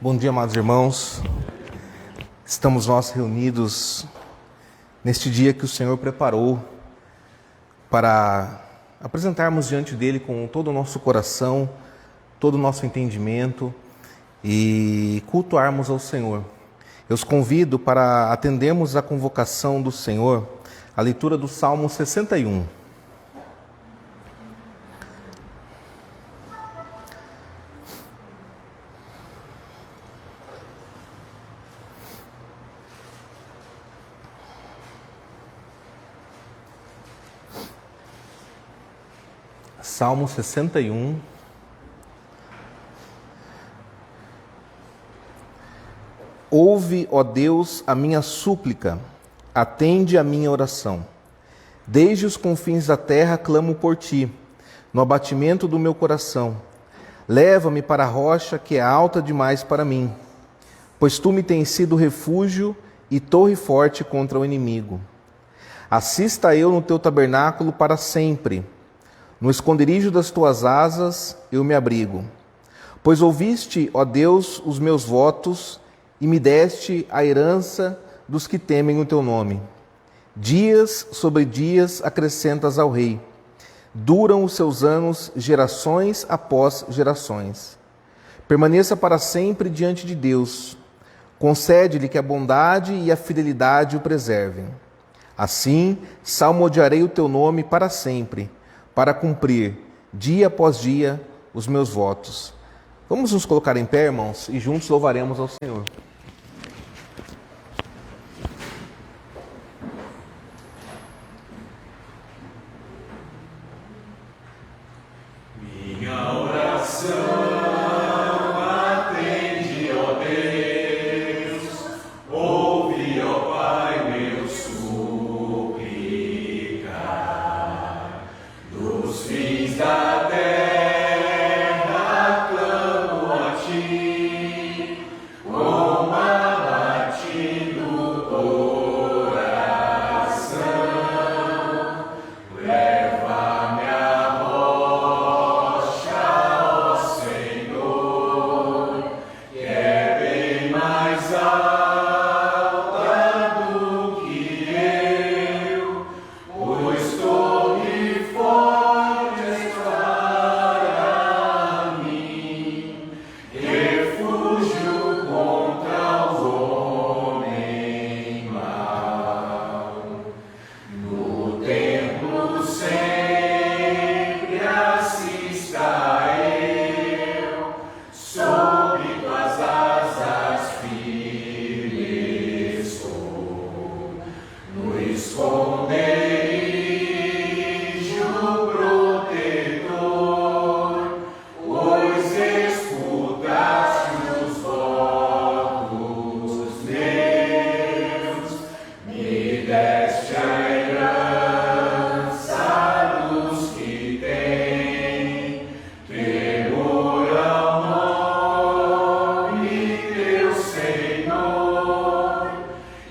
Bom dia, amados irmãos. Estamos nós reunidos neste dia que o Senhor preparou para apresentarmos diante dele com todo o nosso coração, todo o nosso entendimento e cultuarmos ao Senhor. Eu os convido para atendermos a convocação do Senhor, a leitura do Salmo 61. Salmo 61. Ouve, ó Deus, a minha súplica, atende a minha oração. Desde os confins da terra clamo por ti, no abatimento do meu coração. Leva-me para a rocha que é alta demais para mim, pois tu me tens sido refúgio e torre forte contra o inimigo. Assista eu no teu tabernáculo para sempre. No esconderijo das tuas asas eu me abrigo. Pois ouviste, ó Deus, os meus votos e me deste a herança dos que temem o teu nome. Dias sobre dias acrescentas ao rei. Duram os seus anos, gerações após gerações. Permaneça para sempre diante de Deus. Concede-lhe que a bondade e a fidelidade o preservem. Assim, salmodiarei o teu nome para sempre, para cumprir, dia após dia, os meus votos. Vamos nos colocar em pé, irmãos, e juntos louvaremos ao Senhor. Minha oração atende, ó Deus, ouve, ó Pai, meu suplicar. Dos fins da terra clamo a ti, com abatido coração. Leva-me à rocha, ó Senhor, que é bem mais alta do que eu, pois torre forte és para mim, refúgio contra o homem mau. No templo sempre assista eu, sob tuas asas firme estou. No esconderijo protetor, pois escutaste os votos meus, me deste a herança dos que têm temor ao nome teu, Senhor,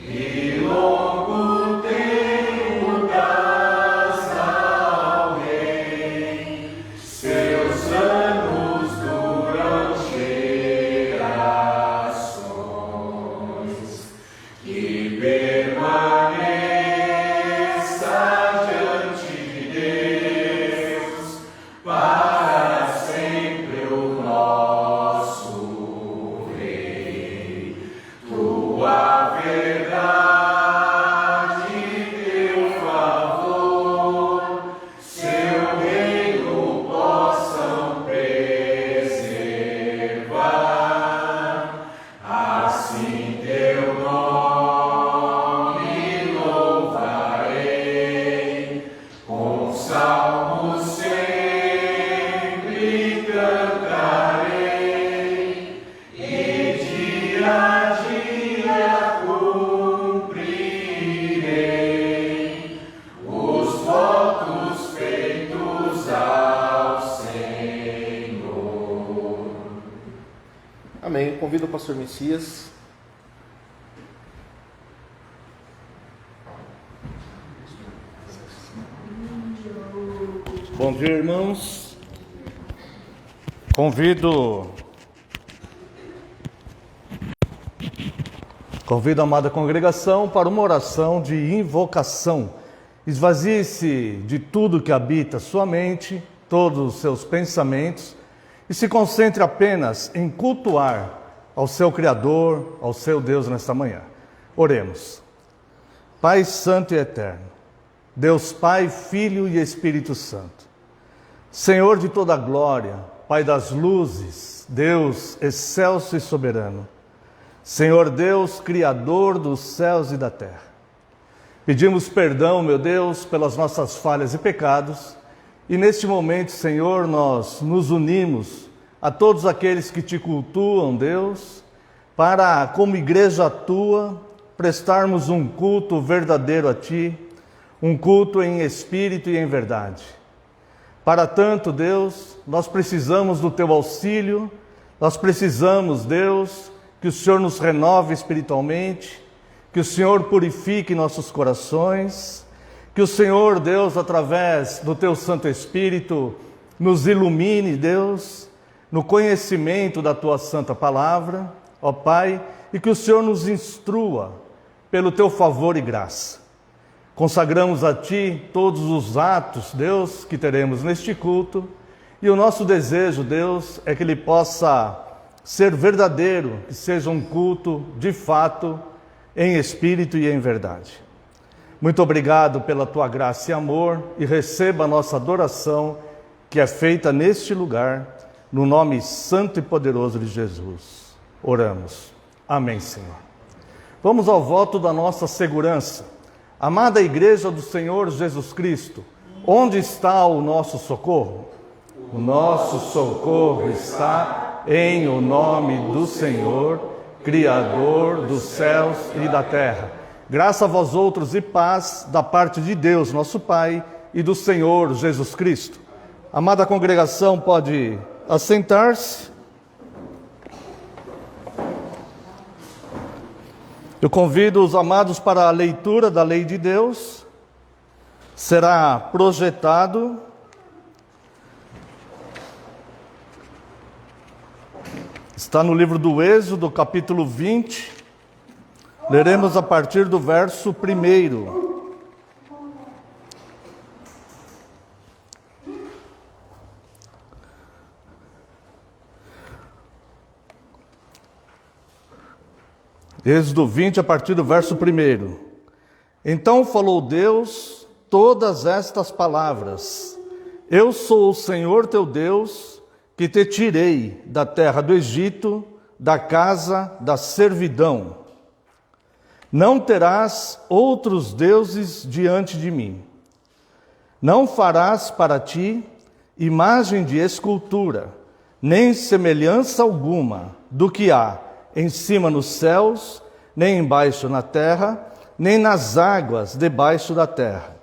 e longo tempo dás ao rei. Seus anos duram gerações. Que permaneça diante de Deus para sempre o nosso Rei. Tua verdade, teu favor, seu reino possam preservar. Assim teu nome louvarei, com salmos sempre cantarei, e dia a dia cumprirei os votos feitos ao Senhor. Amém. Convido o pastor Messias. Bom dia, irmãos. Convido Convido a amada congregação para uma oração de invocação. Esvazie-se de tudo que habita sua mente, todos os seus pensamentos, e se concentre apenas em cultuar ao seu Criador, ao seu Deus nesta manhã. Oremos. Pai Santo e Eterno, Deus Pai, Filho e Espírito Santo, Senhor de toda a glória, Pai das luzes, Deus excelso e soberano, Senhor Deus, Criador dos céus e da terra. Pedimos perdão, meu Deus, pelas nossas falhas e pecados, e neste momento, Senhor, nós nos unimos a todos aqueles que te cultuam, Deus, para, como igreja tua, prestarmos um culto verdadeiro a ti, um culto em espírito e em verdade. Para tanto, Deus, nós precisamos do teu auxílio, nós precisamos, Deus, que o Senhor nos renove espiritualmente, que o Senhor purifique nossos corações, que o Senhor, Deus, através do teu Santo Espírito, nos ilumine, Deus, no conhecimento da tua santa palavra, ó Pai, e que o Senhor nos instrua pelo teu favor e graça. Consagramos a ti todos os atos, Deus, que teremos neste culto, e o nosso desejo, Deus, é que ele possa ser verdadeiro, que seja um culto de fato, em espírito e em verdade. Muito obrigado pela tua graça e amor, e receba a nossa adoração, que é feita neste lugar, no nome santo e poderoso de Jesus. Oramos. Amém, Senhor. Vamos ao voto da nossa segurança. Amada Igreja do Senhor Jesus Cristo, onde está o nosso socorro? O nosso socorro está em o nome do Senhor, Criador dos céus e da terra. Graça a vós outros e paz da parte de Deus, nosso Pai, e do Senhor Jesus Cristo. Amada congregação, pode assentar-se. Eu convido os amados para a leitura da lei de Deus. Será projetado está no livro do Êxodo, capítulo 20. Leremos a partir do verso 1. Êxodo 20, a partir do verso 1. Então falou Deus todas estas palavras: Eu sou o Senhor teu Deus, que te tirei da terra do Egito, da casa da servidão. Não terás outros deuses diante de mim. Não farás para ti imagem de escultura, nem semelhança alguma do que há em cima nos céus, nem embaixo na terra, nem nas águas debaixo da terra.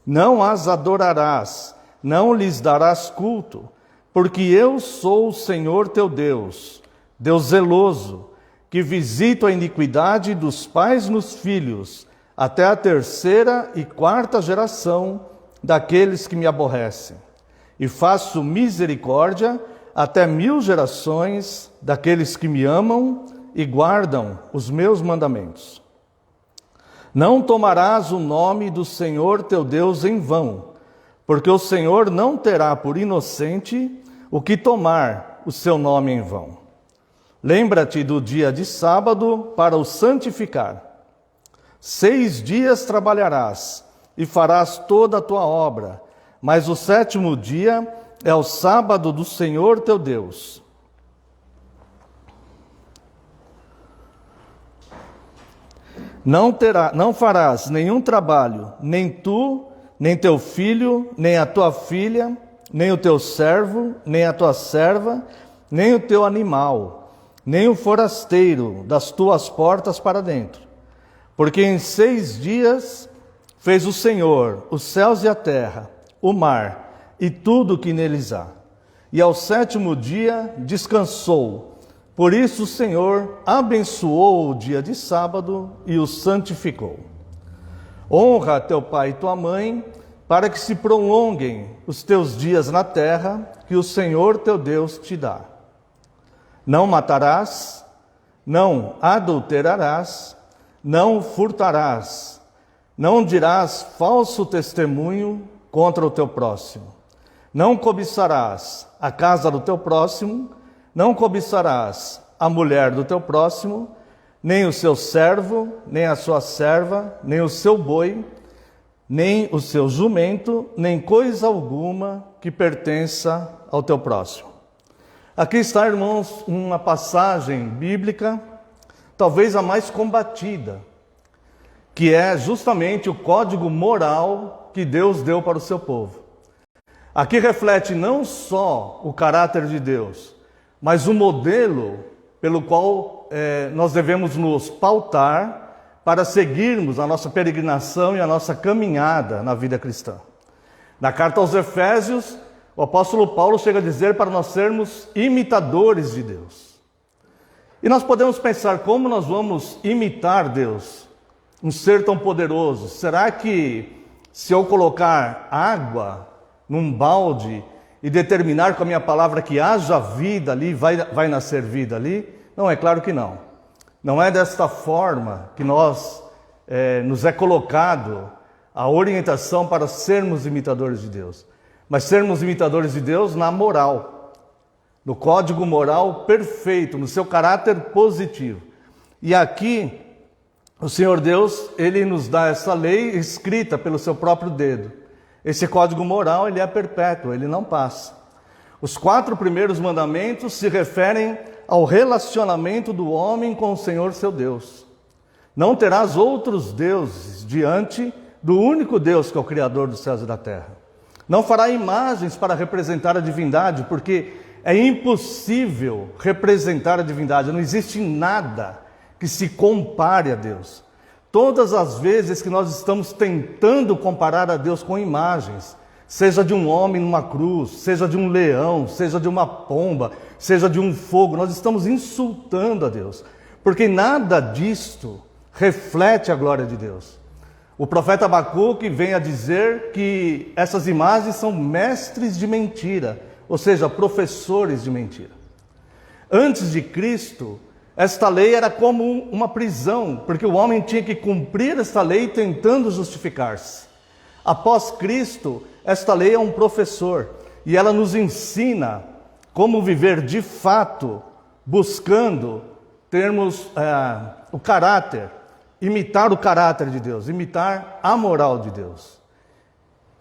Não as adorarás, não lhes darás culto, porque eu sou o Senhor teu Deus, Deus zeloso, que visito a iniquidade dos pais nos filhos, até a 3ª e 4ª geração daqueles que me aborrecem. E faço misericórdia até 1000 gerações daqueles que me amam e guardam os meus mandamentos. Não tomarás o nome do Senhor teu Deus em vão, porque o Senhor não terá por inocente o que tomar o seu nome em vão. Lembra-te do dia de sábado para o santificar. 6 dias trabalharás e farás toda a tua obra, mas o 7º dia é o sábado do Senhor teu Deus. Não farás nenhum trabalho, nem tu, nem teu filho, nem a tua filha, nem o teu servo, nem a tua serva, nem o teu animal, nem o forasteiro das tuas portas para dentro. Porque em 6 dias fez o Senhor os céus e a terra, o mar e tudo o que neles há. E ao 7º dia descansou. Por isso o Senhor abençoou o dia de sábado e o santificou. Honra teu pai e tua mãe, para que se prolonguem os teus dias na terra que o Senhor teu Deus te dá. Não matarás, não adulterarás, não furtarás, não dirás falso testemunho contra o teu próximo, não cobiçarás a casa do teu próximo, não cobiçarás a mulher do teu próximo, nem o seu servo, nem a sua serva, nem o seu boi, nem o seu jumento, nem coisa alguma que pertença ao teu próximo. Aqui está, irmãos, uma passagem bíblica, talvez a mais combatida, que é justamente o código moral que Deus deu para o seu povo. Aqui reflete não só o caráter de Deus, mas o modelo pelo qual nós devemos nos pautar para seguirmos a nossa peregrinação e a nossa caminhada na vida cristã. Na carta aos Efésios, o apóstolo Paulo chega a dizer para nós sermos imitadores de Deus. E nós podemos pensar como nós vamos imitar Deus, um ser tão poderoso. Será que se eu colocar água num balde e determinar com a minha palavra que haja vida ali, vai nascer vida ali? Não, é claro que não. Não é desta forma que nos é colocado a orientação para sermos imitadores de Deus. Mas sermos imitadores de Deus na moral, no código moral perfeito, no seu caráter positivo. E aqui, o Senhor Deus, Ele nos dá essa lei escrita pelo seu próprio dedo. Esse código moral, ele é perpétuo, ele não passa. Os 4 primeiros mandamentos se referem ao relacionamento do homem com o Senhor seu Deus. Não terás outros deuses diante do único Deus que é o Criador dos céus e da terra. Não fará imagens para representar a divindade, porque é impossível representar a divindade. Não existe nada que se compare a Deus. Todas as vezes que nós estamos tentando comparar a Deus com imagens, seja de um homem numa cruz, seja de um leão, seja de uma pomba, seja de um fogo, nós estamos insultando a Deus, porque nada disto reflete a glória de Deus. O profeta Abacuque vem a dizer que essas imagens são mestres de mentira, ou seja, professores de mentira. Antes de Cristo, esta lei era como uma prisão, porque o homem tinha que cumprir esta lei tentando justificar-se. Após Cristo, esta lei é um professor, e ela nos ensina como viver de fato, buscando termos o caráter, imitar o caráter de Deus, imitar a moral de Deus.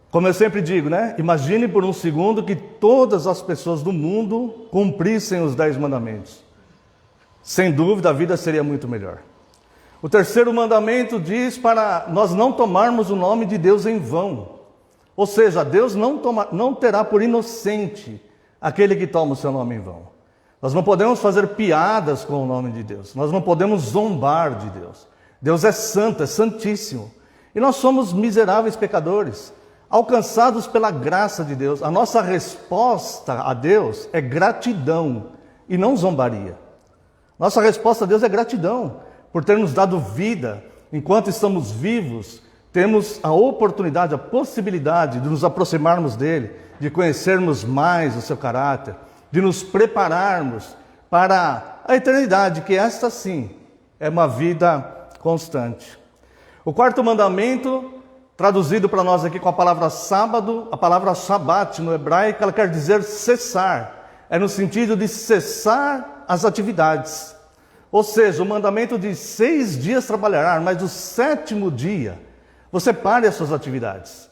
Como eu sempre digo, né? Imagine por um segundo que todas as pessoas do mundo cumprissem os 10 mandamentos. Sem dúvida, a vida seria muito melhor. O terceiro mandamento diz para nós não tomarmos o nome de Deus em vão. Ou seja, Deus não terá por inocente aquele que toma o seu nome em vão. Nós não podemos fazer piadas com o nome de Deus. Nós não podemos zombar de Deus. Deus é santo, é santíssimo. E nós somos miseráveis pecadores, alcançados pela graça de Deus. A nossa resposta a Deus é gratidão e não zombaria. Nossa resposta a Deus é gratidão por ter nos dado vida. Enquanto estamos vivos, temos a oportunidade, a possibilidade de nos aproximarmos dele, de conhecermos mais o seu caráter, de nos prepararmos para a eternidade, que esta sim é uma vida constante. O quarto mandamento, traduzido para nós aqui com a palavra sábado, a palavra shabat no hebraico, ela quer dizer cessar. É no sentido de cessar as atividades. Ou seja, o mandamento diz 6 dias trabalharás, mas o 7º dia você pare as suas atividades.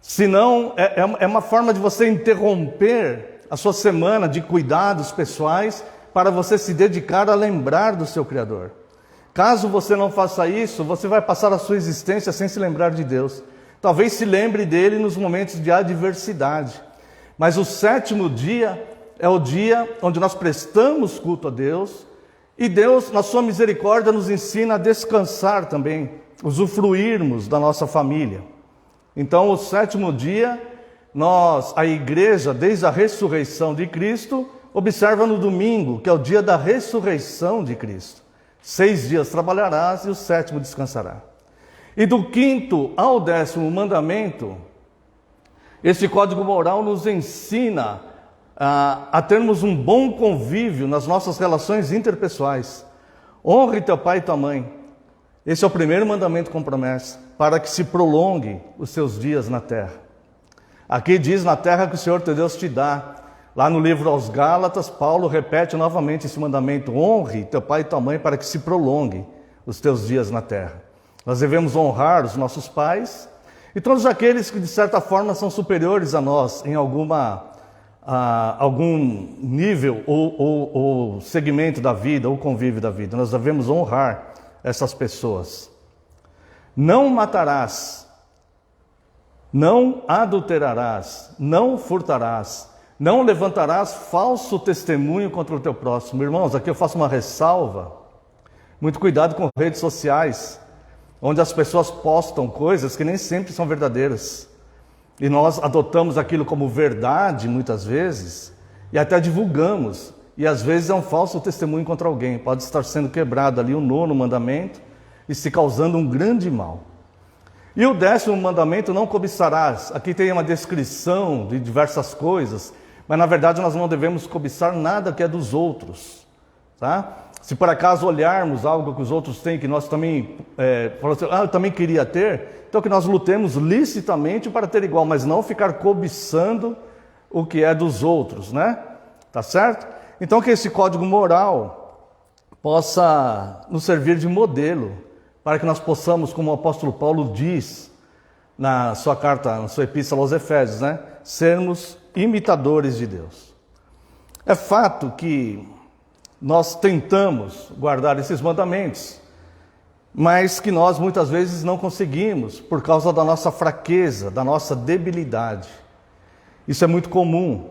Senão, é uma forma de você interromper a sua semana de cuidados pessoais para você se dedicar a lembrar do seu Criador. Caso você não faça isso, você vai passar a sua existência sem se lembrar de Deus. Talvez se lembre dele nos momentos de adversidade. Mas o 7º dia é o dia onde nós prestamos culto a Deus. E Deus, na sua misericórdia, nos ensina a descansar também, usufruirmos da nossa família. Então, o 7º dia, a igreja, desde a ressurreição de Cristo, observa no domingo, que é o dia da ressurreição de Cristo. 6 dias trabalharás e o 7º descansará. E do 5º ao 10º mandamento, este código moral nos ensina a termos um bom convívio nas nossas relações interpessoais. Honre teu pai e tua mãe. Esse é o primeiro mandamento com promessa, para que se prolongue os seus dias na terra. Aqui diz na terra que o Senhor teu Deus te dá. Lá no livro aos Gálatas, Paulo repete novamente esse mandamento: honre teu pai e tua mãe para que se prolongue os teus dias na terra. Nós devemos honrar os nossos pais e todos aqueles que de certa forma são superiores a nós em algum nível ou segmento da vida, ou convívio da vida. Nós devemos honrar essas pessoas. Não matarás, não adulterarás, não furtarás, não levantarás falso testemunho contra o teu próximo. Irmãos, aqui eu faço uma ressalva. Muito cuidado com redes sociais, onde as pessoas postam coisas que nem sempre são verdadeiras. E nós adotamos aquilo como verdade, muitas vezes, e até divulgamos. E às vezes é um falso testemunho contra alguém. Pode estar sendo quebrado ali o 9º mandamento e se causando um grande mal. E o 10º mandamento, não cobiçarás. Aqui tem uma descrição de diversas coisas, mas na verdade nós não devemos cobiçar nada que é dos outros, tá? Se por acaso olharmos algo que os outros têm, que nós também, falamos assim, eu também queria ter, então que nós lutemos licitamente para ter igual, mas não ficar cobiçando o que é dos outros, né? Tá certo? Então que esse código moral possa nos servir de modelo, para que nós possamos, como o apóstolo Paulo diz na sua carta, na sua epístola aos Efésios, né? Sermos imitadores de Deus. É fato que nós tentamos guardar esses mandamentos, mas que nós muitas vezes não conseguimos por causa da nossa fraqueza, da nossa debilidade. Isso é muito comum,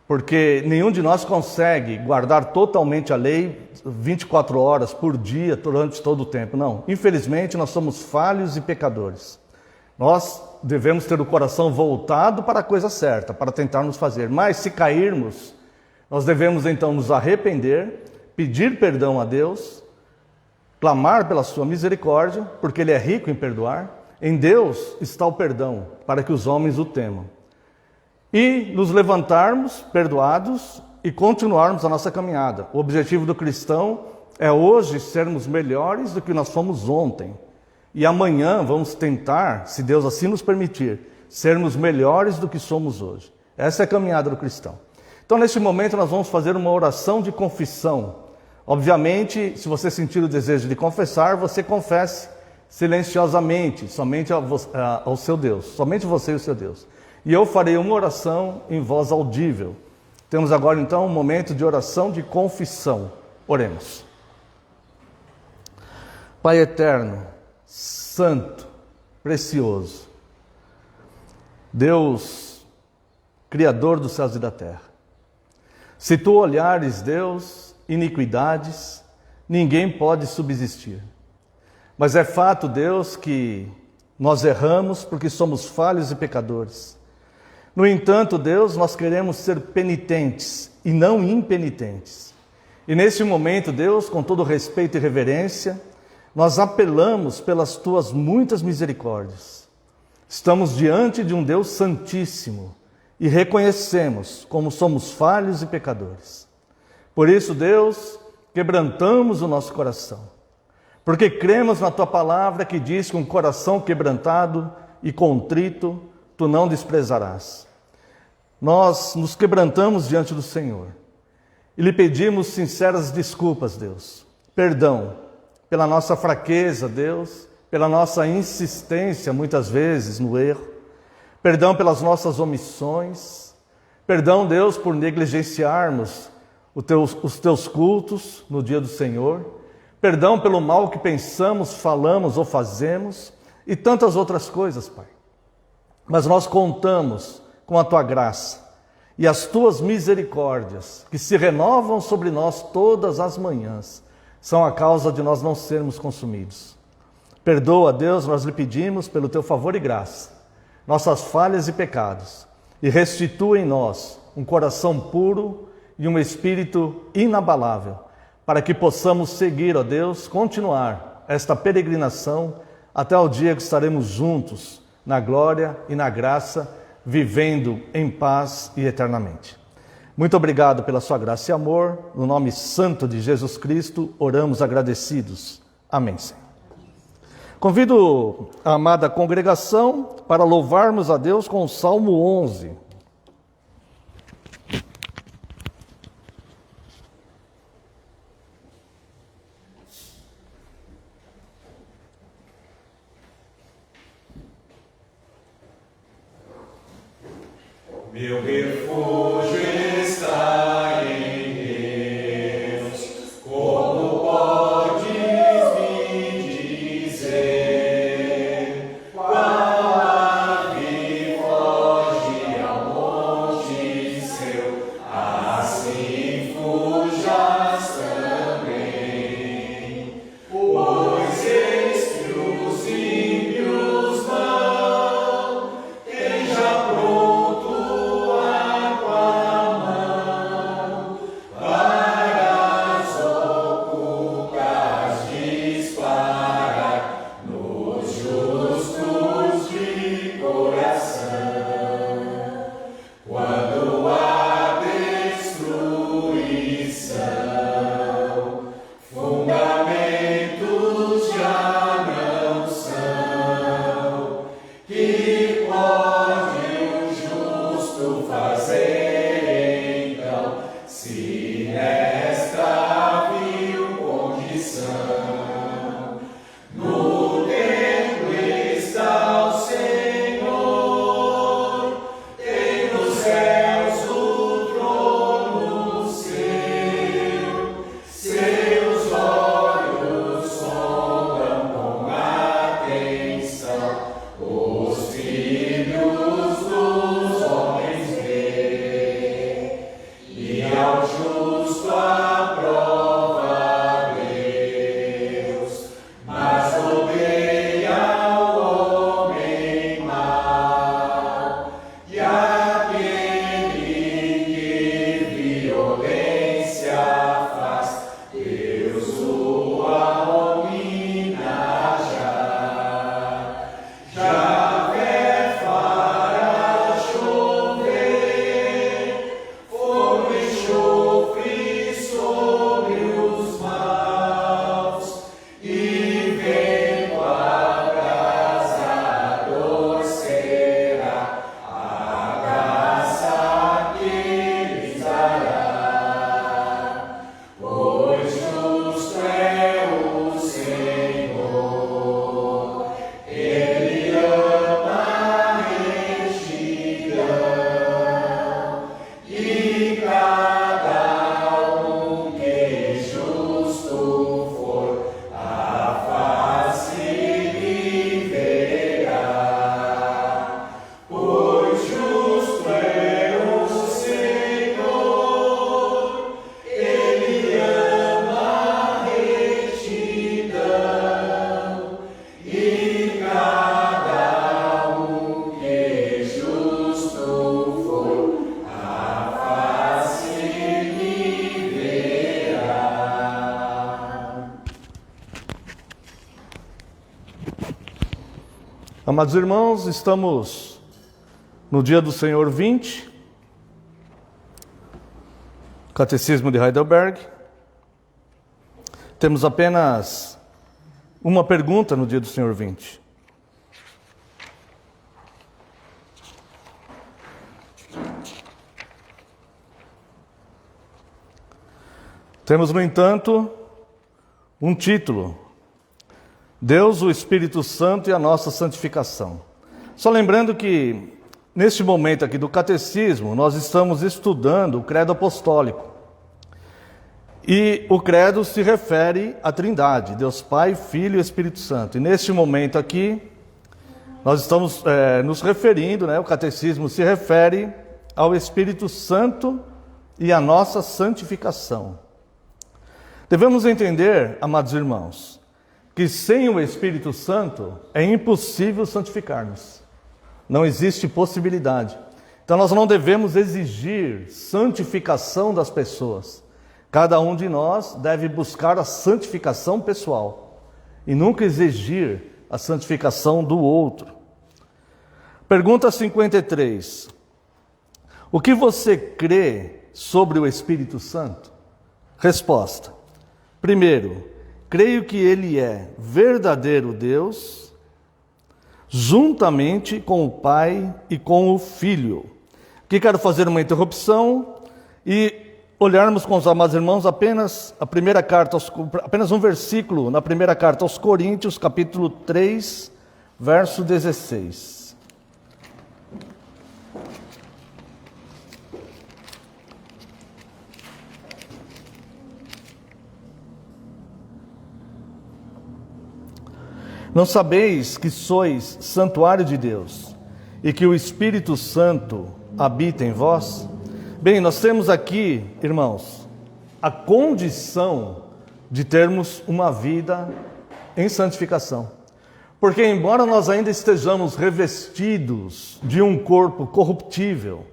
porque nenhum de nós consegue guardar totalmente a lei 24 horas por dia, durante todo o tempo. Não, infelizmente nós somos falhos e pecadores. Nós devemos ter o coração voltado para a coisa certa, para tentarmos fazer. Mas se cairmos, nós devemos então nos arrepender, pedir perdão a Deus, clamar pela sua misericórdia, porque Ele é rico em perdoar. Em Deus está o perdão, para que os homens o temam. E nos levantarmos perdoados e continuarmos a nossa caminhada. O objetivo do cristão é hoje sermos melhores do que nós fomos ontem. E amanhã vamos tentar, se Deus assim nos permitir, sermos melhores do que somos hoje. Essa é a caminhada do cristão. Então, neste momento, nós vamos fazer uma oração de confissão. Obviamente, se você sentir o desejo de confessar, você confesse silenciosamente, somente ao seu Deus, somente você e o seu Deus. E eu farei uma oração em voz audível. Temos agora, então, um momento de oração de confissão. Oremos. Pai eterno, santo, precioso, Deus, Criador dos céus e da terra. Se tu olhares, Deus, iniquidades, ninguém pode subsistir. Mas é fato, Deus, que nós erramos porque somos falhos e pecadores. No entanto, Deus, nós queremos ser penitentes e não impenitentes. E nesse momento, Deus, com todo respeito e reverência, nós apelamos pelas tuas muitas misericórdias. Estamos diante de um Deus santíssimo e reconhecemos como somos falhos e pecadores. Por isso, Deus, quebrantamos o nosso coração, porque cremos na tua palavra que diz que um coração quebrantado e contrito tu não desprezarás. Nós nos quebrantamos diante do Senhor e lhe pedimos sinceras desculpas, Deus. Perdão pela nossa fraqueza, Deus, pela nossa insistência muitas vezes no erro. Perdão pelas nossas omissões. Perdão, Deus, por negligenciarmos os teus cultos no dia do Senhor. Perdão pelo mal que pensamos, falamos ou fazemos e tantas outras coisas, Pai. Mas nós contamos com a tua graça e as tuas misericórdias, que se renovam sobre nós todas as manhãs, são a causa de nós não sermos consumidos. Perdoa, Deus, nós lhe pedimos pelo teu favor e graça, nossas falhas e pecados, e restitua em nós um coração puro e um espírito inabalável, para que possamos seguir, ó Deus, continuar esta peregrinação até o dia que estaremos juntos na glória e na graça, vivendo em paz e eternamente. Muito obrigado pela sua graça e amor. No nome santo de Jesus Cristo, oramos agradecidos. Amém, Senhor. Convido a amada congregação para louvarmos a Deus com o Salmo 11. Meu refúgio está em Deus. Como podes me dizer? Qual ave foge ao monte seu? Assim fujas também. Pois eis que os ímpios vão, tem já pronto Amados irmãos, estamos no dia do Senhor 20, Catecismo de Heidelberg. Temos apenas uma pergunta no dia do Senhor 20. Temos, no entanto, um título: Deus, o Espírito Santo e a nossa santificação. Só lembrando que, neste momento aqui do Catecismo, nós estamos estudando o Credo Apostólico. E o Credo se refere à Trindade, Deus Pai, Filho e Espírito Santo. E neste momento aqui, nós estamos nos referindo, o Catecismo se refere ao Espírito Santo e à nossa santificação. Devemos entender, amados irmãos, que sem o Espírito Santo é impossível santificar-nos. Não existe possibilidade. Então nós não devemos exigir santificação das pessoas. Cada um de nós deve buscar a santificação pessoal e nunca exigir a santificação do outro. Pergunta 53. O que você crê sobre o Espírito Santo? Resposta. Primeiro, creio que Ele é verdadeiro Deus, juntamente com o Pai e com o Filho. Aqui quero fazer uma interrupção e olharmos com os amados irmãos apenas apenas um versículo na primeira carta aos Coríntios, capítulo 3, verso 16. Não sabeis que sois santuário de Deus e que o Espírito Santo habita em vós? Bem, nós temos aqui, irmãos, a condição de termos uma vida em santificação. Porque embora nós ainda estejamos revestidos de um corpo corruptível,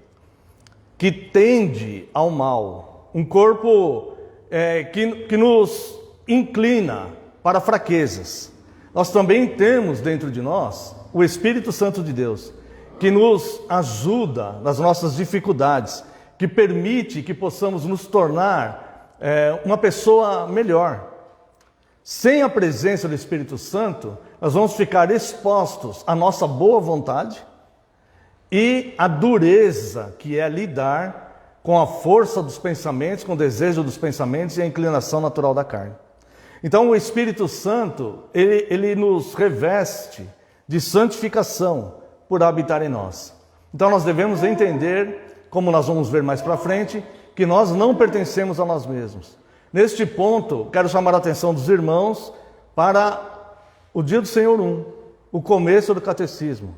que tende ao mal, um corpo que nos inclina para fraquezas, nós também temos dentro de nós o Espírito Santo de Deus, que nos ajuda nas nossas dificuldades, que permite que possamos nos tornar uma pessoa melhor. Sem a presença do Espírito Santo, nós vamos ficar expostos à nossa boa vontade e à dureza que é lidar com a força dos pensamentos, com o desejo dos pensamentos e a inclinação natural da carne. Então o Espírito Santo, ele nos reveste de santificação por habitar em nós. Então nós devemos entender, como nós vamos ver mais para frente, que nós não pertencemos a nós mesmos. Neste ponto, quero chamar a atenção dos irmãos para o dia do Senhor 1, o começo do catecismo.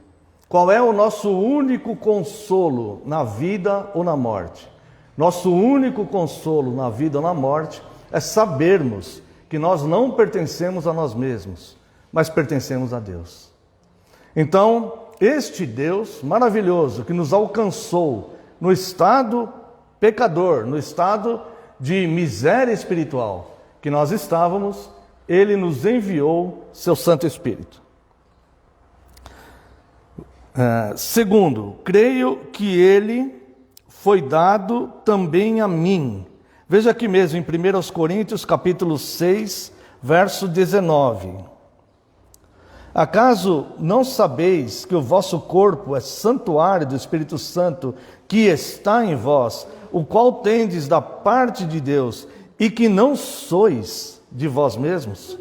Qual é o nosso único consolo na vida ou na morte? Nosso único consolo na vida ou na morte é sabermos que nós não pertencemos a nós mesmos, mas pertencemos a Deus. Então, este Deus maravilhoso que nos alcançou no estado pecador, no estado de miséria espiritual que nós estávamos, Ele nos enviou seu Santo Espírito. Segundo, creio que Ele foi dado também a mim. Veja aqui mesmo em 1 Coríntios, capítulo 6, verso 19. Acaso não sabeis que o vosso corpo é santuário do Espírito Santo que está em vós, o qual tendes da parte de Deus, e que não sois de vós mesmos?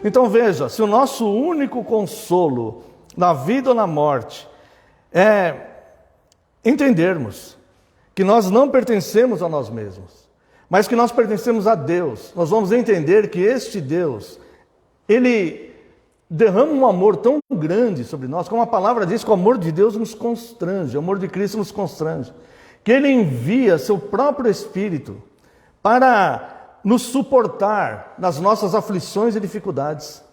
Então veja, se o nosso único consolo na vida ou na morte é entendermos que nós não pertencemos a nós mesmos, mas que nós pertencemos a Deus, nós vamos entender que este Deus, Ele derrama um amor tão grande sobre nós, como a palavra diz, que o amor de Deus nos constrange, o amor de Cristo nos constrange, que Ele envia seu próprio Espírito para nos suportar nas nossas aflições e dificuldades.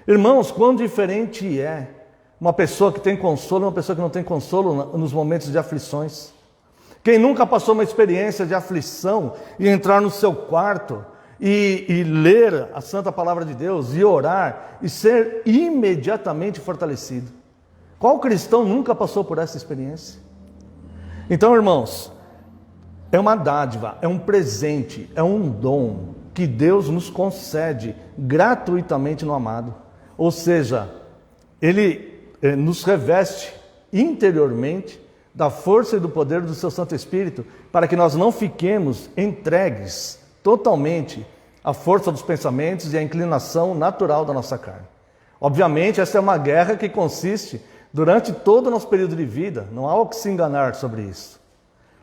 Irmãos, quão diferente é uma pessoa que tem consolo e uma pessoa que não tem consolo nos momentos de aflições. Quem nunca passou uma experiência de aflição e entrar no seu quarto e ler a Santa Palavra de Deus e orar e ser imediatamente fortalecido? Qual cristão nunca passou por essa experiência? Então, irmãos, é uma dádiva, é um presente, é um dom que Deus nos concede gratuitamente no amado. Ou seja, Ele nos reveste interiormente da força e do poder do seu Santo Espírito, para que nós não fiquemos entregues totalmente à força dos pensamentos e à inclinação natural da nossa carne. Obviamente, essa é uma guerra que consiste durante todo o nosso período de vida, não há o que se enganar sobre isso.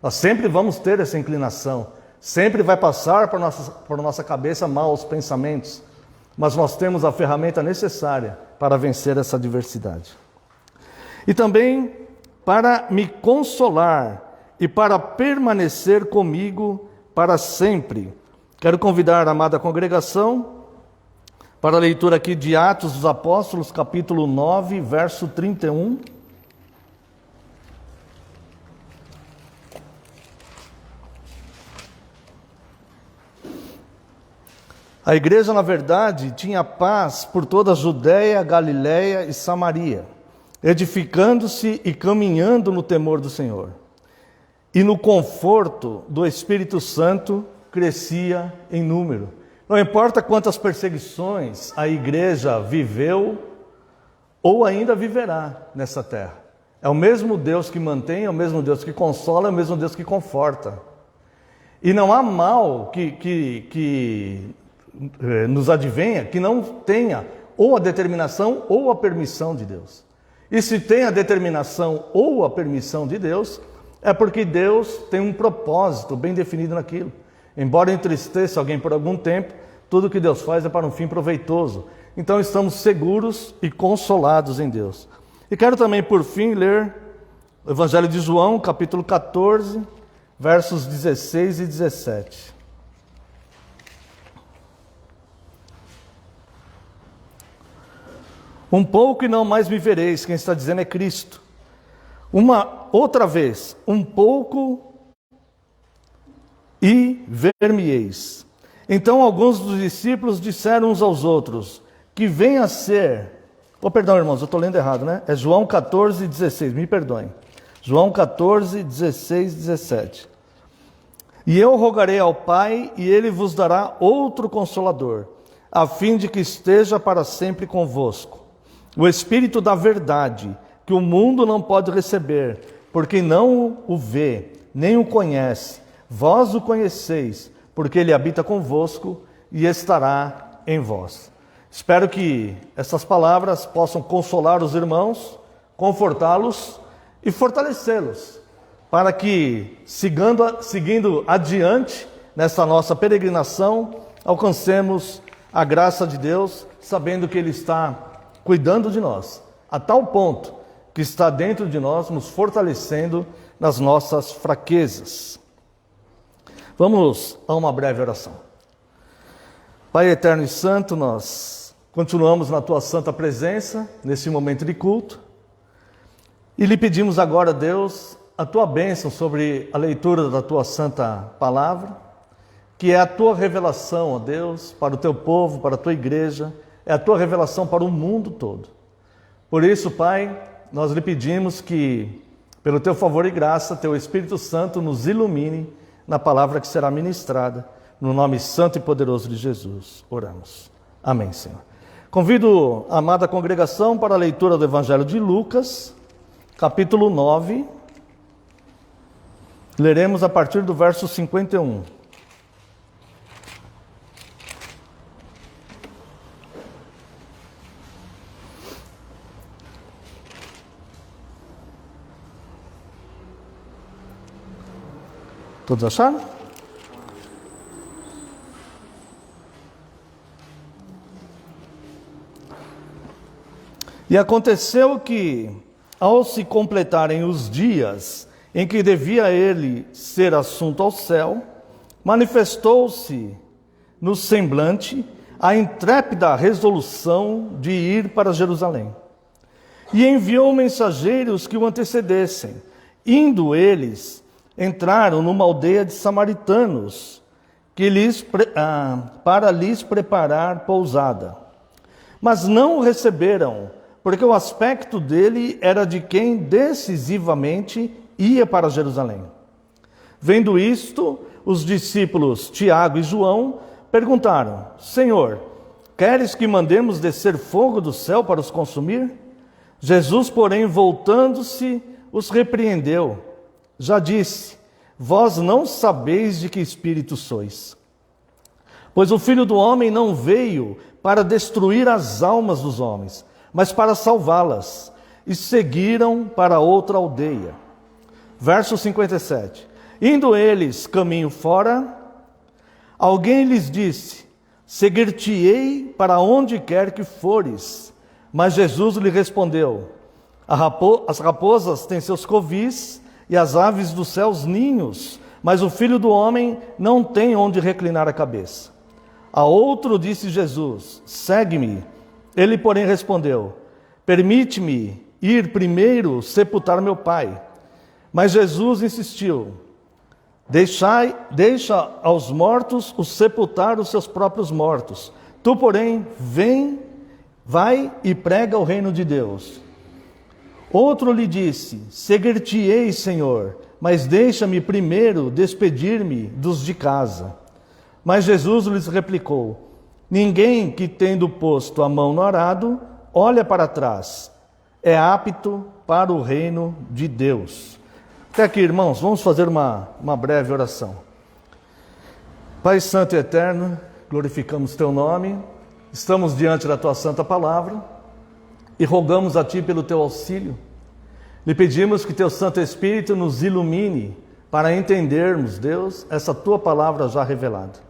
Nós sempre vamos ter essa inclinação, sempre vai passar por nossa cabeça maus pensamentos, mas nós temos a ferramenta necessária para vencer essa adversidade. E também para me consolar e para permanecer comigo para sempre. Quero convidar a amada congregação para a leitura aqui de Atos dos Apóstolos, capítulo 9, verso 31. A igreja, na verdade, tinha paz por toda a Judéia, Galiléia e Samaria, edificando-se e caminhando no temor do Senhor. E no conforto do Espírito Santo crescia em número. Não importa quantas perseguições a igreja viveu ou ainda viverá nessa terra. É o mesmo Deus que mantém, é o mesmo Deus que consola, é o mesmo Deus que conforta. E não há mal que nos advenha que não tenha ou a determinação ou a permissão de Deus. E se tem a determinação ou a permissão de Deus, é porque Deus tem um propósito bem definido naquilo. Embora entristeça alguém por algum tempo, tudo que Deus faz é para um fim proveitoso. Então estamos seguros e consolados em Deus. E quero também, por fim, ler o Evangelho de João, capítulo 14, versos 16 e 17. Um pouco e não mais me vereis, quem está dizendo é Cristo. Uma outra vez, um pouco e ver-me-eis. Então alguns dos discípulos disseram uns aos outros, que venha a ser... perdão, irmãos, eu estou lendo errado, né? É João 14, 16, me perdoem. João 14, 16, 17. E eu rogarei ao Pai, e Ele vos dará outro Consolador, a fim de que esteja para sempre convosco. O Espírito da verdade, que o mundo não pode receber, porque não o vê, nem o conhece. Vós o conheceis, porque Ele habita convosco e estará em vós. Espero que essas palavras possam consolar os irmãos, confortá-los e fortalecê-los, para que, seguindo adiante nessa nossa peregrinação, alcancemos a graça de Deus, sabendo que Ele está cuidando de nós, a tal ponto que está dentro de nós, nos fortalecendo nas nossas fraquezas. Vamos a uma breve oração. Pai eterno e santo, nós continuamos na Tua santa presença, nesse momento de culto, e lhe pedimos agora, Deus, a Tua bênção sobre a leitura da Tua santa palavra, que é a Tua revelação, ó Deus, para o Teu povo, para a Tua igreja, é a Tua revelação para o mundo todo. Por isso, Pai, nós lhe pedimos que, pelo Teu favor e graça, Teu Espírito Santo nos ilumine na palavra que será ministrada, no nome santo e poderoso de Jesus. Oramos. Amém, Senhor. Convido a amada congregação para a leitura do Evangelho de Lucas, capítulo 9. Leremos a partir do verso 51. Todos acharam? E aconteceu que, ao se completarem os dias em que devia ele ser assunto ao céu, manifestou-se no semblante a intrépida resolução de ir para Jerusalém. E enviou mensageiros que o antecedessem. Indo eles, entraram numa aldeia de samaritanos, para lhes preparar pousada. Mas não o receberam, porque o aspecto dele era de quem decisivamente ia para Jerusalém. Vendo isto, os discípulos Tiago e João perguntaram: Senhor, queres que mandemos descer fogo do céu para os consumir? Jesus, porém, voltando-se, os repreendeu. Já disse: vós não sabeis de que espírito sois. Pois o Filho do Homem não veio para destruir as almas dos homens, mas para salvá-las. E seguiram para outra aldeia. Verso 57. Indo eles caminho fora, alguém lhes disse: seguir-te-ei para onde quer que fores. Mas Jesus lhe respondeu: as raposas têm seus covis, e as aves dos céus ninhos, mas o Filho do Homem não tem onde reclinar a cabeça. A outro disse Jesus: segue-me. Ele, porém, respondeu: permite-me ir primeiro sepultar meu pai. Mas Jesus insistiu: deixa aos mortos os sepultar os seus próprios mortos. Tu, porém, vai e prega o reino de Deus. Outro lhe disse: seguir-te-ei, Senhor, mas deixa-me primeiro despedir-me dos de casa. Mas Jesus lhes replicou: ninguém que, tendo posto a mão no arado, olha para trás, é apto para o reino de Deus. Até aqui, irmãos, vamos fazer uma breve oração. Pai Santo e Eterno, glorificamos Teu nome, estamos diante da Tua Santa Palavra e rogamos a Ti pelo Teu auxílio. Lhe pedimos que Teu Santo Espírito nos ilumine para entendermos, Deus, essa Tua Palavra já revelada.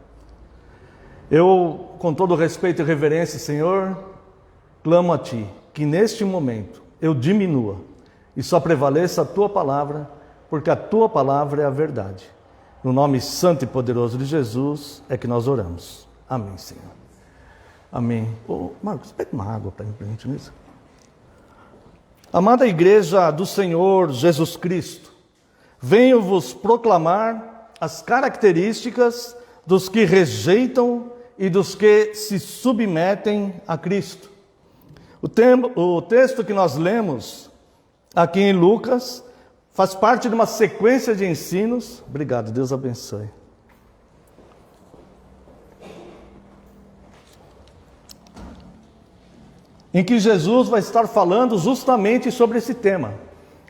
Eu, com todo respeito e reverência, Senhor, clamo a Ti, que neste momento eu diminua e só prevaleça a Tua Palavra, porque a Tua Palavra é a verdade. No nome santo e poderoso de Jesus é que nós oramos. Amém, Senhor. Amém. Ô, Marcos, pega uma água para a gente nisso. Amada Igreja do Senhor Jesus Cristo, venho vos proclamar as características dos que rejeitam e dos que se submetem a Cristo. O texto que nós lemos aqui em Lucas faz parte de uma sequência de ensinos. Obrigado, Deus abençoe. Em que Jesus vai estar falando justamente sobre esse tema.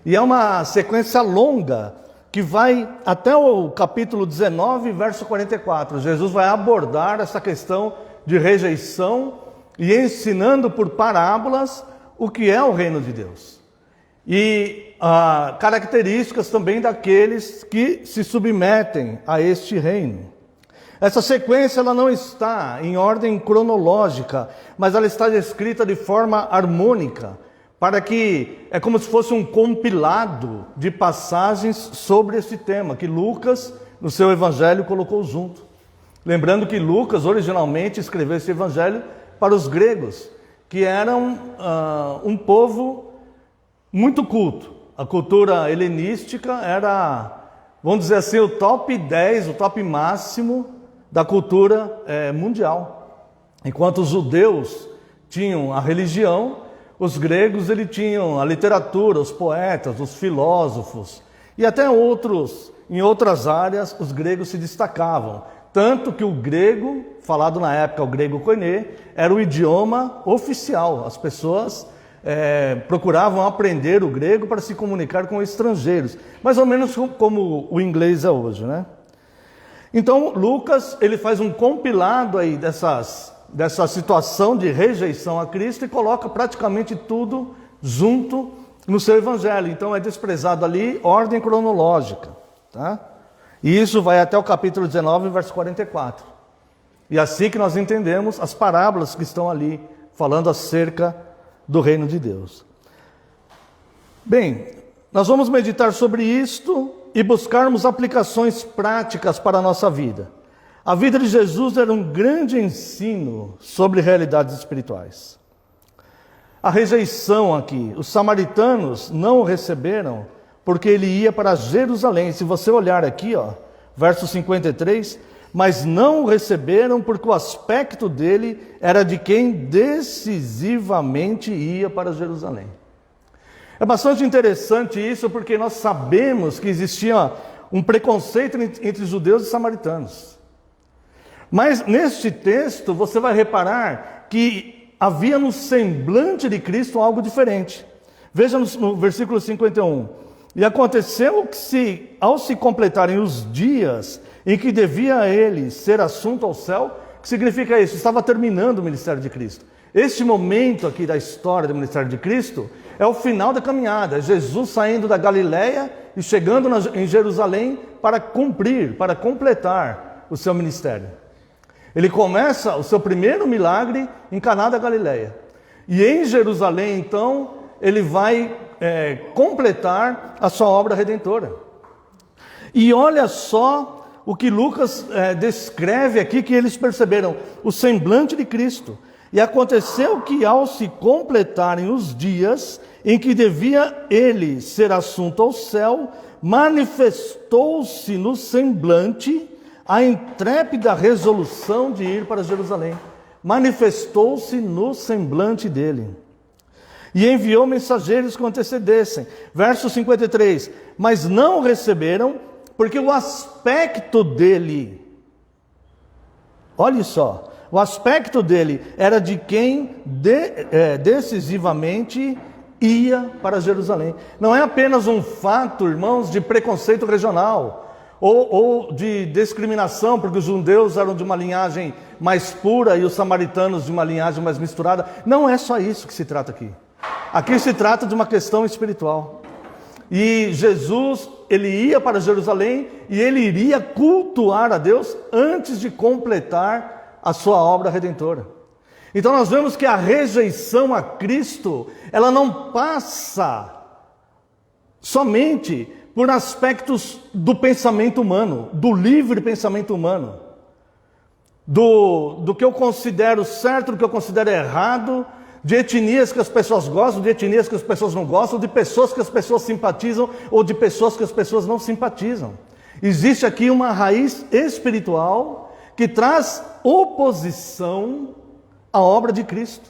E é uma sequência longa, que vai até o capítulo 19, verso 44. Jesus vai abordar essa questão de rejeição e ensinando por parábolas o que é o reino de Deus. E características também daqueles que se submetem a este reino. Essa sequência ela não está em ordem cronológica, mas ela está descrita de forma harmônica, para que é como se fosse um compilado de passagens sobre esse tema, que Lucas, no seu evangelho, colocou junto. Lembrando que Lucas, originalmente, escreveu esse evangelho para os gregos, que eram um povo muito culto. A cultura helenística era, vamos dizer assim, o top 10, o top máximo da cultura mundial. Enquanto os judeus tinham a religião, os gregos tinham a literatura, os poetas, os filósofos e até em outras áreas os gregos se destacavam. Tanto que o grego, falado na época, o grego koiné, era o idioma oficial. As pessoas procuravam aprender o grego para se comunicar com estrangeiros, mais ou menos como o inglês é hoje, né? Então Lucas ele faz um compilado aí dessa situação de rejeição a Cristo e coloca praticamente tudo junto no seu evangelho. Então é desprezado ali ordem cronológica, tá? E isso vai até o capítulo 19, verso 44. E assim que nós entendemos as parábolas que estão ali, falando acerca do reino de Deus. Bem, nós vamos meditar sobre isto e buscarmos aplicações práticas para a nossa vida. A vida de Jesus era um grande ensino sobre realidades espirituais. A rejeição aqui, os samaritanos não o receberam porque ele ia para Jerusalém. Se você olhar aqui, verso 53, mas não o receberam porque o aspecto dele era de quem decisivamente ia para Jerusalém. É bastante interessante isso porque nós sabemos que existia um preconceito entre judeus e samaritanos. Mas neste texto você vai reparar que havia no semblante de Cristo algo diferente. Veja no versículo 51. E aconteceu que ao se completarem os dias em que devia ele ser assunto ao céu, o que significa isso? Estava terminando o ministério de Cristo. Este momento aqui da história do ministério de Cristo é o final da caminhada. Jesus saindo da Galileia e chegando em Jerusalém para cumprir, para completar o seu ministério. Ele começa o seu primeiro milagre em Caná da Galileia. E em Jerusalém, então, ele vai completar a sua obra redentora. E olha só o que Lucas descreve aqui, que eles perceberam, o semblante de Cristo. E aconteceu que ao se completarem os dias em que devia ele ser assunto ao céu, manifestou-se no semblante a intrépida resolução de ir para Jerusalém. Manifestou-se no semblante dele. E enviou mensageiros que o antecedessem. Verso 53. Mas não o receberam, porque o aspecto dele Olhe só, o aspecto dele era de quem decisivamente ia para Jerusalém. Não é apenas um fato, irmãos, de preconceito regional ou de discriminação, porque os judeus eram de uma linhagem mais pura e os samaritanos de uma linhagem mais misturada. Não é só isso que se trata aqui. Aqui se trata de uma questão espiritual. E Jesus, ele ia para Jerusalém e ele iria cultuar a Deus antes de completar a sua obra redentora. Então nós vemos que a rejeição a Cristo, ela não passa somente por aspectos do pensamento humano, do livre pensamento humano, do que eu considero certo, do que eu considero errado, de etnias que as pessoas gostam, de etnias que as pessoas não gostam, de pessoas que as pessoas simpatizam ou de pessoas que as pessoas não simpatizam. Existe aqui uma raiz espiritual que traz oposição à obra de Cristo.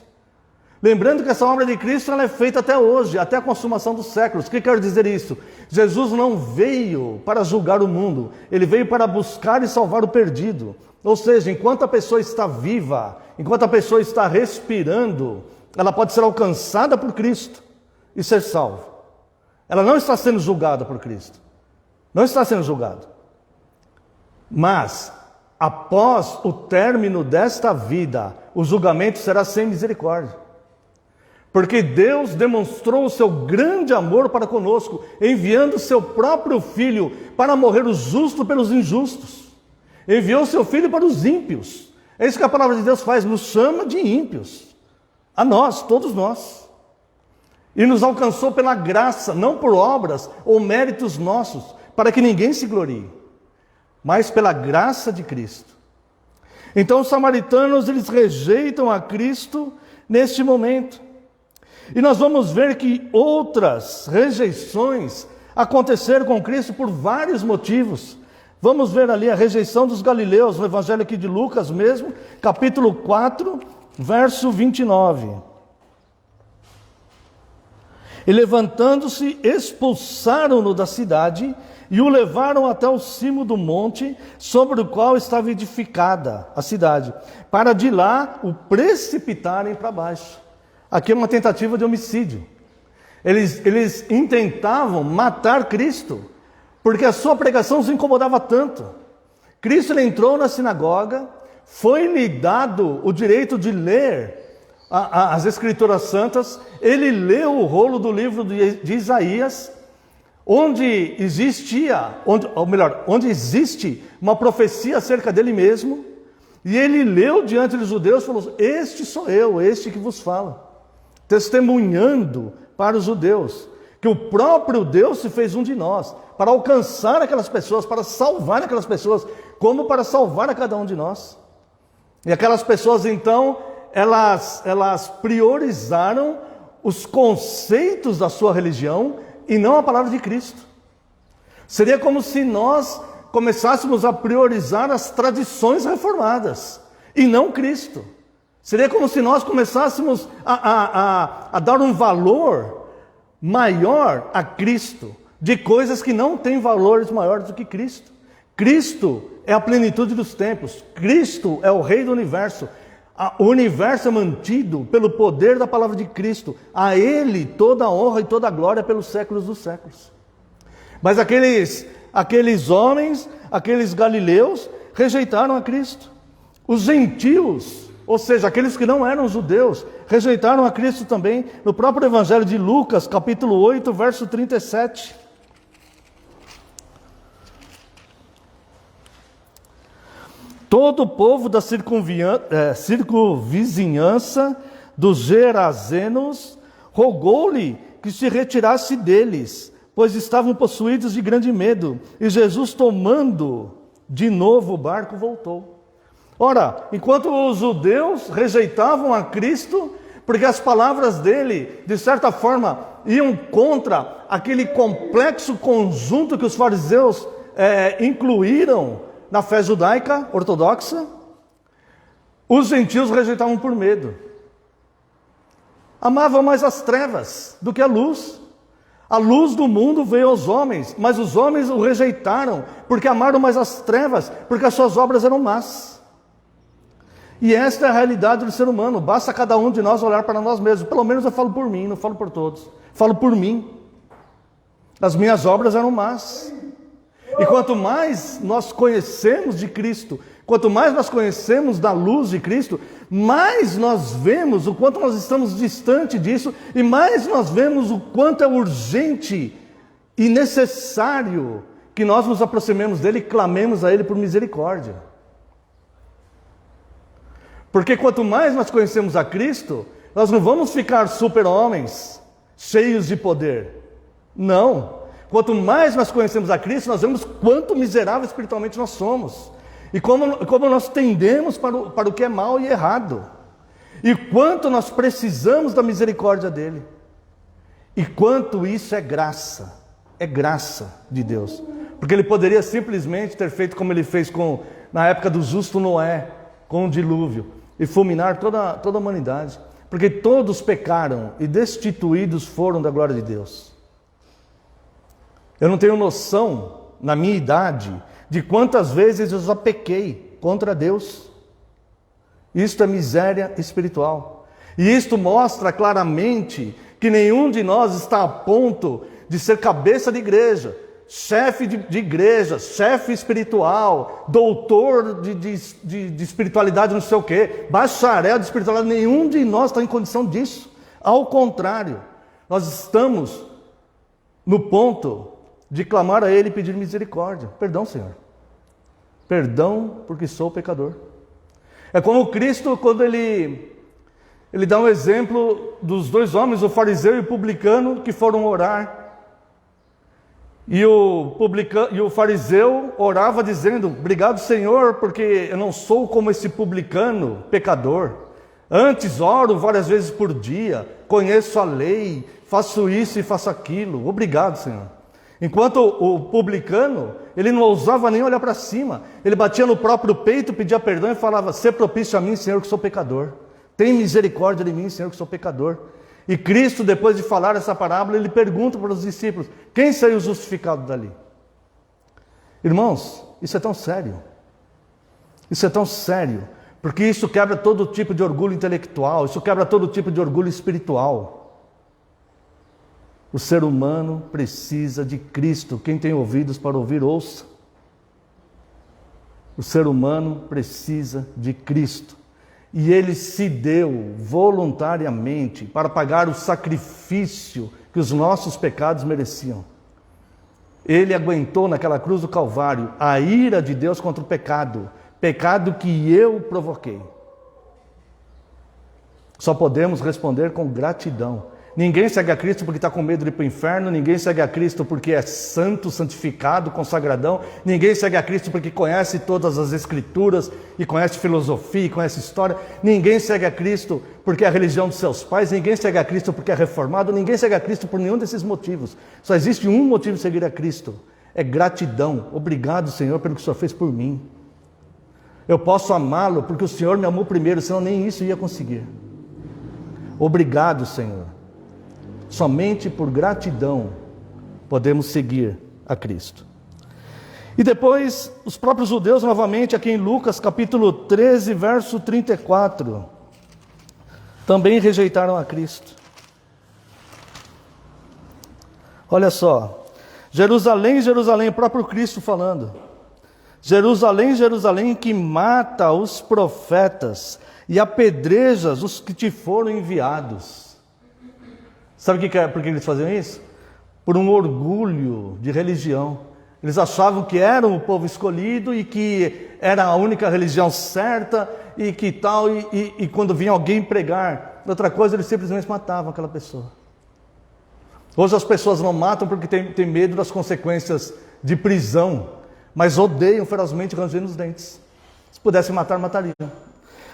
Lembrando que essa obra de Cristo ela é feita até hoje, até a consumação dos séculos. O que quer dizer isso? Jesus não veio para julgar o mundo, ele veio para buscar e salvar o perdido. Ou seja, enquanto a pessoa está viva, enquanto a pessoa está respirando, ela pode ser alcançada por Cristo e ser salva. Ela não está sendo julgada por Cristo. Não está sendo julgada. Mas, após o término desta vida, o julgamento será sem misericórdia. Porque Deus demonstrou o seu grande amor para conosco, enviando o seu próprio Filho para morrer o justo pelos injustos. Enviou o seu Filho para os ímpios. É isso que a palavra de Deus faz, nos chama de ímpios. A nós, todos nós. E nos alcançou pela graça, não por obras ou méritos nossos, para que ninguém se glorie, mas pela graça de Cristo. Então os samaritanos, eles rejeitam a Cristo neste momento. E nós vamos ver que outras rejeições aconteceram com Cristo por vários motivos. Vamos ver ali a rejeição dos galileus, no Evangelho aqui de Lucas mesmo, capítulo 4, verso 29. E levantando-se, expulsaram-no da cidade e o levaram até o cimo do monte sobre o qual estava edificada a cidade, para de lá o precipitarem para baixo. Aqui é uma tentativa de homicídio. Eles intentavam matar Cristo, porque a sua pregação os incomodava tanto. Cristo ele entrou na sinagoga, foi-lhe dado o direito de ler as Escrituras Santas, ele leu o rolo do livro de Isaías, onde existe uma profecia acerca dele mesmo, e ele leu diante dos judeus e falou: este sou eu, este que vos fala, testemunhando para os judeus, que o próprio Deus se fez um de nós, para alcançar aquelas pessoas, para salvar aquelas pessoas, como para salvar a cada um de nós. E aquelas pessoas então, elas priorizaram os conceitos da sua religião e não a palavra de Cristo. Seria como se nós começássemos a priorizar as tradições reformadas e não Cristo. Seria como se nós começássemos a dar um valor maior a Cristo, de coisas que não têm valores maiores do que Cristo. Cristo é a plenitude dos tempos, Cristo é o Rei do universo. O universo é mantido pelo poder da palavra de Cristo. A Ele toda a honra e toda a glória pelos séculos dos séculos. Mas aqueles homens, aqueles galileus, rejeitaram a Cristo. Os gentios, ou seja, aqueles que não eram judeus, rejeitaram a Cristo também. No próprio Evangelho de Lucas, capítulo 8, verso 37. Todo o povo da circunvizinhança dos Gerazenos rogou-lhe que se retirasse deles, pois estavam possuídos de grande medo. E Jesus, tomando de novo o barco, voltou. Ora, enquanto os judeus rejeitavam a Cristo, porque as palavras dele, de certa forma, iam contra aquele complexo conjunto que os fariseus incluíram na fé judaica ortodoxa, os gentios rejeitavam por medo. Amavam mais as trevas do que a luz. A luz do mundo veio aos homens, mas os homens o rejeitaram, porque amaram mais as trevas, porque as suas obras eram más. E esta é a realidade do ser humano. Basta cada um de nós olhar para nós mesmos. Pelo menos eu falo por mim, não falo por todos. Falo por mim. As minhas obras eram más. E quanto mais nós conhecemos de Cristo, quanto mais nós conhecemos da luz de Cristo, mais nós vemos o quanto nós estamos distante disso e mais nós vemos o quanto é urgente e necessário que nós nos aproximemos dele e clamemos a ele por misericórdia. Porque quanto mais nós conhecemos a Cristo, nós não vamos ficar super-homens, cheios de poder. Não. Quanto mais nós conhecemos a Cristo, nós vemos quanto miserável espiritualmente nós somos. E como nós tendemos para o que é mal e errado. E quanto nós precisamos da misericórdia dele. E quanto isso é graça de Deus. Porque ele poderia simplesmente ter feito como ele fez na época do justo Noé, com o dilúvio, e fulminar toda a humanidade. Porque todos pecaram e destituídos foram da glória de Deus. Eu não tenho noção, na minha idade, de quantas vezes eu já pequei contra Deus. Isto é miséria espiritual. E isto mostra claramente que nenhum de nós está a ponto de ser cabeça de igreja, chefe de igreja, chefe espiritual, doutor de espiritualidade não sei o quê, bacharel de espiritualidade. Nenhum de nós está em condição disso. Ao contrário, nós estamos no ponto de clamar a ele e pedir misericórdia. Perdão, Senhor. Perdão porque sou pecador. É como Cristo, quando ele dá um exemplo dos dois homens, o fariseu e o publicano, que foram orar. E o fariseu orava dizendo: obrigado, Senhor, porque eu não sou como esse publicano pecador. Antes oro várias vezes por dia, conheço a lei, faço isso e faço aquilo. Obrigado, Senhor. Enquanto o publicano, ele não ousava nem olhar para cima. Ele batia no próprio peito, pedia perdão e falava: sê propício a mim, Senhor, que sou pecador. Tem misericórdia de mim, Senhor, que sou pecador. E Cristo, depois de falar essa parábola, ele pergunta para os discípulos: quem saiu justificado dali? Irmãos, isso é tão sério. Isso é tão sério. Porque isso quebra todo tipo de orgulho intelectual. Isso quebra todo tipo de orgulho espiritual. O ser humano precisa de Cristo. Quem tem ouvidos para ouvir, ouça. O ser humano precisa de Cristo. E ele se deu voluntariamente para pagar o sacrifício que os nossos pecados mereciam. Ele aguentou naquela cruz do Calvário a ira de Deus contra o pecado. Pecado que eu provoquei. Só podemos responder com gratidão. Ninguém segue a Cristo porque está com medo de ir para o inferno. Ninguém segue a Cristo porque é santo, santificado, consagradão. Ninguém segue a Cristo porque conhece todas as Escrituras e conhece filosofia e conhece história. Ninguém segue a Cristo porque é a religião dos seus pais. Ninguém segue a Cristo porque é reformado. Ninguém segue a Cristo por nenhum desses motivos. Só existe um motivo de seguir a Cristo. É gratidão. Obrigado, Senhor, pelo que o Senhor fez por mim. Eu posso amá-lo porque o Senhor me amou primeiro, senão nem isso ia conseguir. Obrigado, Senhor. Somente por gratidão podemos seguir a Cristo. E depois, os próprios judeus, novamente, aqui em Lucas, capítulo 13, verso 34, também rejeitaram a Cristo. Olha só, Jerusalém, Jerusalém, o próprio Cristo falando. Jerusalém, Jerusalém, que mata os profetas e apedrejas os que te foram enviados. Sabe por que eles faziam isso? Por um orgulho de religião. Eles achavam que eram o povo escolhido e que era a única religião certa e que tal. E quando vinha alguém pregar outra coisa, eles simplesmente matavam aquela pessoa. Hoje as pessoas não matam porque tem medo das consequências de prisão, mas odeiam ferozmente rangendo os dentes. Se pudessem matar, matariam.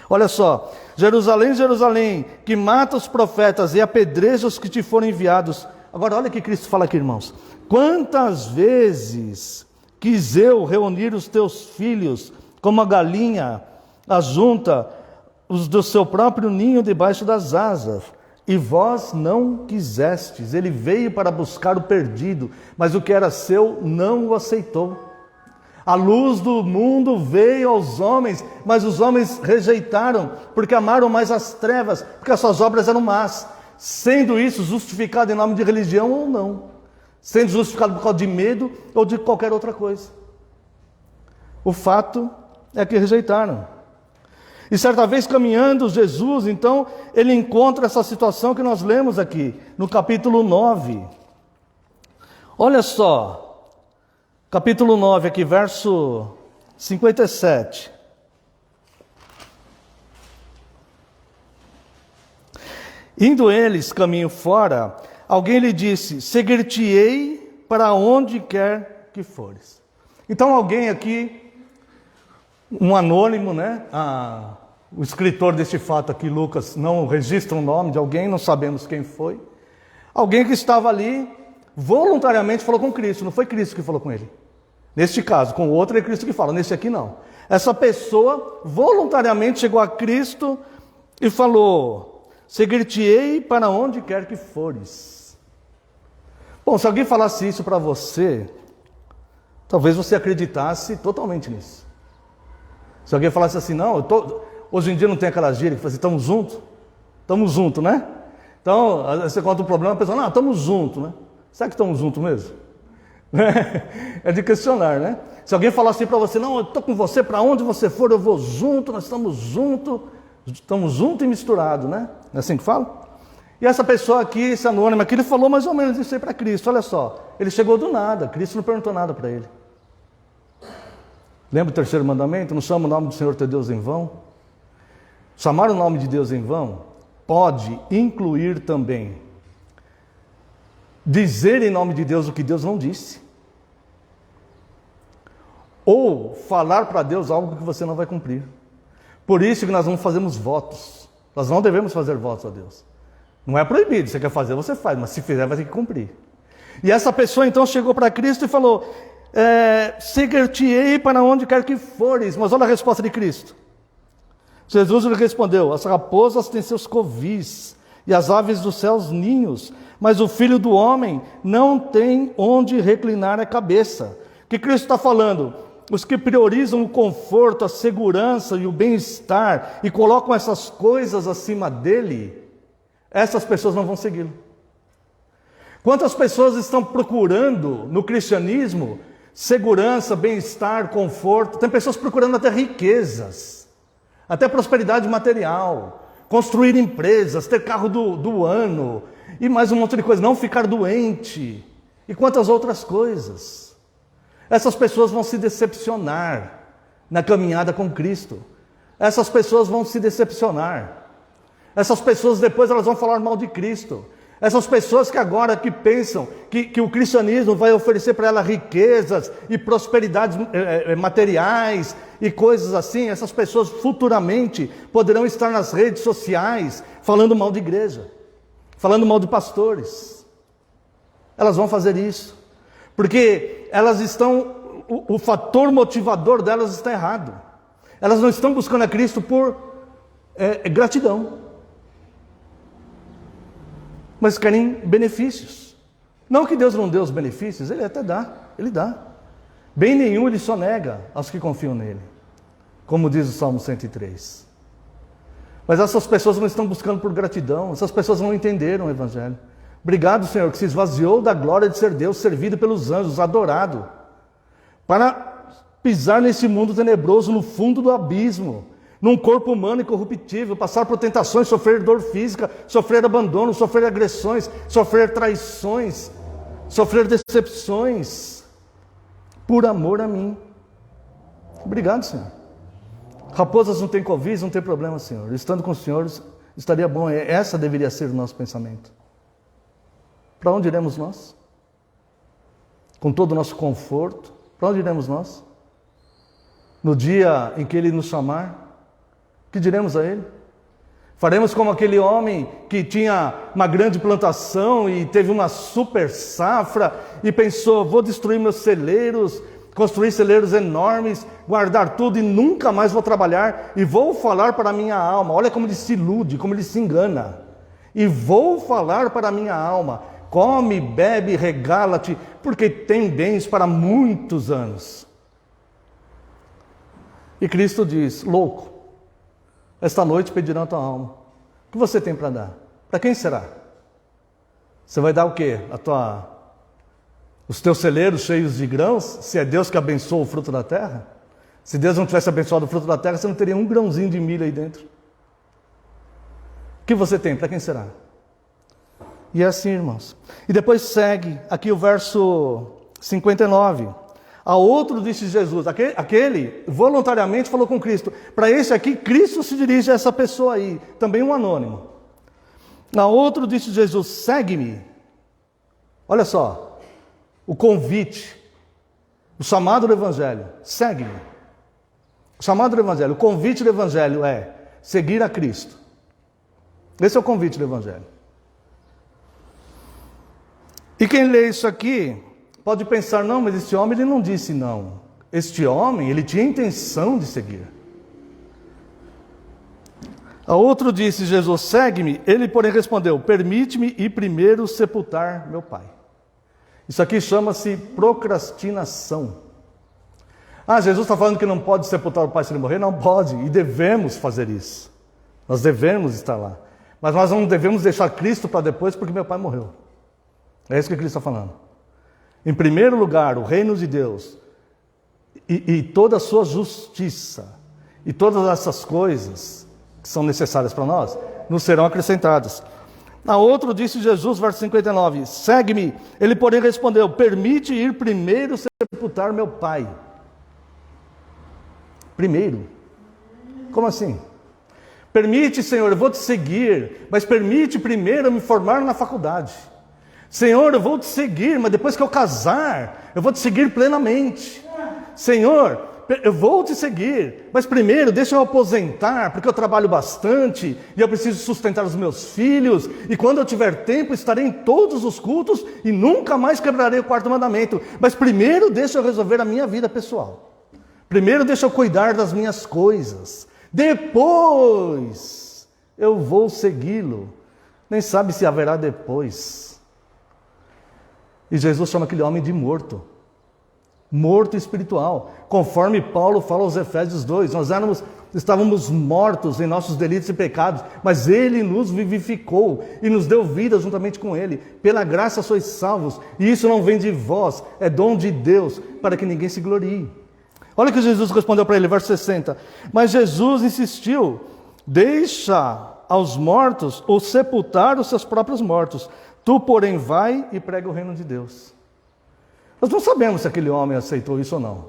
Olha só, Jerusalém, Jerusalém, que mata os profetas e apedreja os que te foram enviados. Agora olha o que Cristo fala aqui, irmãos. Quantas vezes quis eu reunir os teus filhos, como a galinha ajunta os do seu próprio ninho debaixo das asas, e vós não quisestes. Ele veio para buscar o perdido, mas o que era seu não o aceitou. A luz do mundo veio aos homens, mas os homens rejeitaram, porque amaram mais as trevas, porque as suas obras eram más. Sendo isso justificado em nome de religião ou não. Sendo justificado por causa de medo ou de qualquer outra coisa. O fato é que rejeitaram. E certa vez caminhando Jesus, então, ele encontra essa situação que nós lemos aqui, no capítulo 9. Olha só, capítulo 9 aqui, verso 57. Indo eles caminho fora, alguém lhe disse: seguir-te-ei para onde quer que fores. Então alguém aqui, um anônimo, né? O escritor deste fato aqui, Lucas, não registra o nome de alguém, não sabemos quem foi. Alguém que estava ali, voluntariamente falou com Cristo, não foi Cristo que falou com ele. Neste caso, com o outro é Cristo que fala, nesse aqui não. Essa pessoa voluntariamente chegou a Cristo e falou: seguir-te-ei para onde quer que fores. Bom, se alguém falasse isso para você, talvez você acreditasse totalmente nisso. Se alguém falasse assim: não, hoje em dia não tem aquela gíria que fala assim: estamos juntos? Estamos juntos, né? Então, você conta um problema, a pessoa: não, estamos juntos, né? Será que estamos juntos mesmo? É de questionar, né? Se alguém falar assim para você: não, eu estou com você, para onde você for eu vou junto, nós estamos juntos e misturados, né? Não é assim que fala? E essa pessoa aqui, esse anônimo aqui, ele falou mais ou menos isso aí para Cristo. Olha só, ele chegou do nada, Cristo não perguntou nada para ele. Lembra o terceiro mandamento? Não chama o nome do Senhor teu Deus em vão? Chamar o nome de Deus em vão pode incluir também dizer em nome de Deus o que Deus não disse, ou falar para Deus algo que você não vai cumprir. Por isso que nós não fazemos votos. Nós não devemos fazer votos a Deus. Não é proibido, você quer fazer, você faz, mas se fizer vai ter que cumprir. E essa pessoa então chegou para Cristo e falou: seguir-te-ei para onde quer que fores. Mas olha a resposta de Cristo. Jesus lhe respondeu: as raposas têm seus covis, e as aves dos céus ninhos, mas o Filho do Homem não tem onde reclinar a cabeça. O que Cristo está falando? Os que priorizam o conforto, a segurança e o bem-estar e colocam essas coisas acima dele, essas pessoas não vão segui-lo. Quantas pessoas estão procurando no cristianismo segurança, bem-estar, conforto? Tem pessoas procurando até riquezas, até prosperidade material, construir empresas, ter carro do ano e mais um monte de coisa, não ficar doente e quantas outras coisas. Essas pessoas vão se decepcionar na caminhada com Cristo. Essas pessoas vão se decepcionar. Essas pessoas depois elas vão falar mal de Cristo. Essas pessoas que agora que pensam que o cristianismo vai oferecer para elas riquezas e prosperidades materiais e coisas assim, essas pessoas futuramente poderão estar nas redes sociais falando mal de igreja, falando mal de pastores. Elas vão fazer isso, porque elas estão, o fator motivador delas está errado. Elas não estão buscando a Cristo por gratidão, mas querem benefícios. Não que Deus não dê os benefícios, Ele até dá, Ele dá. Bem nenhum Ele só nega aos que confiam nele, como diz o Salmo 103. Mas essas pessoas não estão buscando por gratidão, essas pessoas não entenderam o Evangelho. Obrigado, Senhor, que se esvaziou da glória de ser Deus, servido pelos anjos, adorado, para pisar nesse mundo tenebroso, no fundo do abismo, num corpo humano incorruptível, passar por tentações, sofrer dor física, sofrer abandono, sofrer agressões, sofrer traições, sofrer decepções, por amor a mim. Obrigado, Senhor. Raposas não têm covis, não tem problema, Senhor. Estando com o Senhor, estaria bom. Essa deveria ser o nosso pensamento. Para onde iremos nós? Com todo o nosso conforto, para onde iremos nós? No dia em que Ele nos chamar, que diremos a Ele? Faremos como aquele homem que tinha uma grande plantação e teve uma super safra e pensou: vou destruir meus celeiros, construir celeiros enormes, guardar tudo e nunca mais vou trabalhar e vou falar para a minha alma. Olha como ele se ilude, como ele se engana. E vou falar para a minha alma: come, bebe, regala-te, porque tem bens para muitos anos. E Cristo diz: louco, esta noite pedirão a tua alma. O que você tem para dar? Para quem será? Você vai dar o quê? Os teus celeiros cheios de grãos? Se é Deus que abençoa o fruto da terra? Se Deus não tivesse abençoado o fruto da terra, você não teria um grãozinho de milho aí dentro. O que você tem? Para quem será? E é assim, irmãos. E depois segue aqui o verso 59. A outro disse Jesus, aquele voluntariamente falou com Cristo. Para esse aqui, Cristo se dirige a essa pessoa aí, também um anônimo. A outro disse Jesus, segue-me. Olha só, o convite, o chamado do Evangelho, segue-me. O chamado do Evangelho, o convite do Evangelho é seguir a Cristo. Esse é o convite do Evangelho. E quem lê isso aqui pode pensar, não, mas este homem ele não disse não. Este homem, ele tinha intenção de seguir. A outro disse Jesus, segue-me. Ele, porém, respondeu, permite-me ir primeiro sepultar meu pai. Isso aqui chama-se procrastinação. Ah, Jesus está falando que não pode sepultar o pai se ele morrer? Não pode, e devemos fazer isso. Nós devemos estar lá. Mas nós não devemos deixar Cristo para depois porque meu pai morreu. É isso que Cristo está falando. Em primeiro lugar, o reino de Deus e toda a sua justiça e todas essas coisas que são necessárias para nós, nos serão acrescentadas. A outro disse Jesus, verso 59, segue-me. Ele, porém, respondeu, permite ir primeiro sepultar meu pai. Primeiro. Como assim? Permite, Senhor, eu vou te seguir, mas permite primeiro eu me formar na faculdade. Senhor, eu vou te seguir, mas depois que eu casar, eu vou te seguir plenamente. Senhor, eu vou te seguir, mas primeiro deixa eu aposentar, porque eu trabalho bastante, e eu preciso sustentar os meus filhos, e quando eu tiver tempo estarei em todos os cultos, e nunca mais quebrarei o quarto mandamento. Mas primeiro deixa eu resolver a minha vida pessoal. Primeiro deixa eu cuidar das minhas coisas. Depois eu vou segui-lo. Nem sabe se haverá depois. E Jesus chama aquele homem de morto. Morto espiritual. Conforme Paulo fala aos Efésios 2, nós estávamos mortos em nossos delitos e pecados, mas Ele nos vivificou e nos deu vida juntamente com Ele. Pela graça sois salvos, e isso não vem de vós, é dom de Deus, para que ninguém se glorie. Olha o que Jesus respondeu para ele, verso 60. Mas Jesus insistiu, deixa aos mortos ou sepultar os seus próprios mortos. Tu, porém, vai e prega o reino de Deus. Nós não sabemos se aquele homem aceitou isso ou não.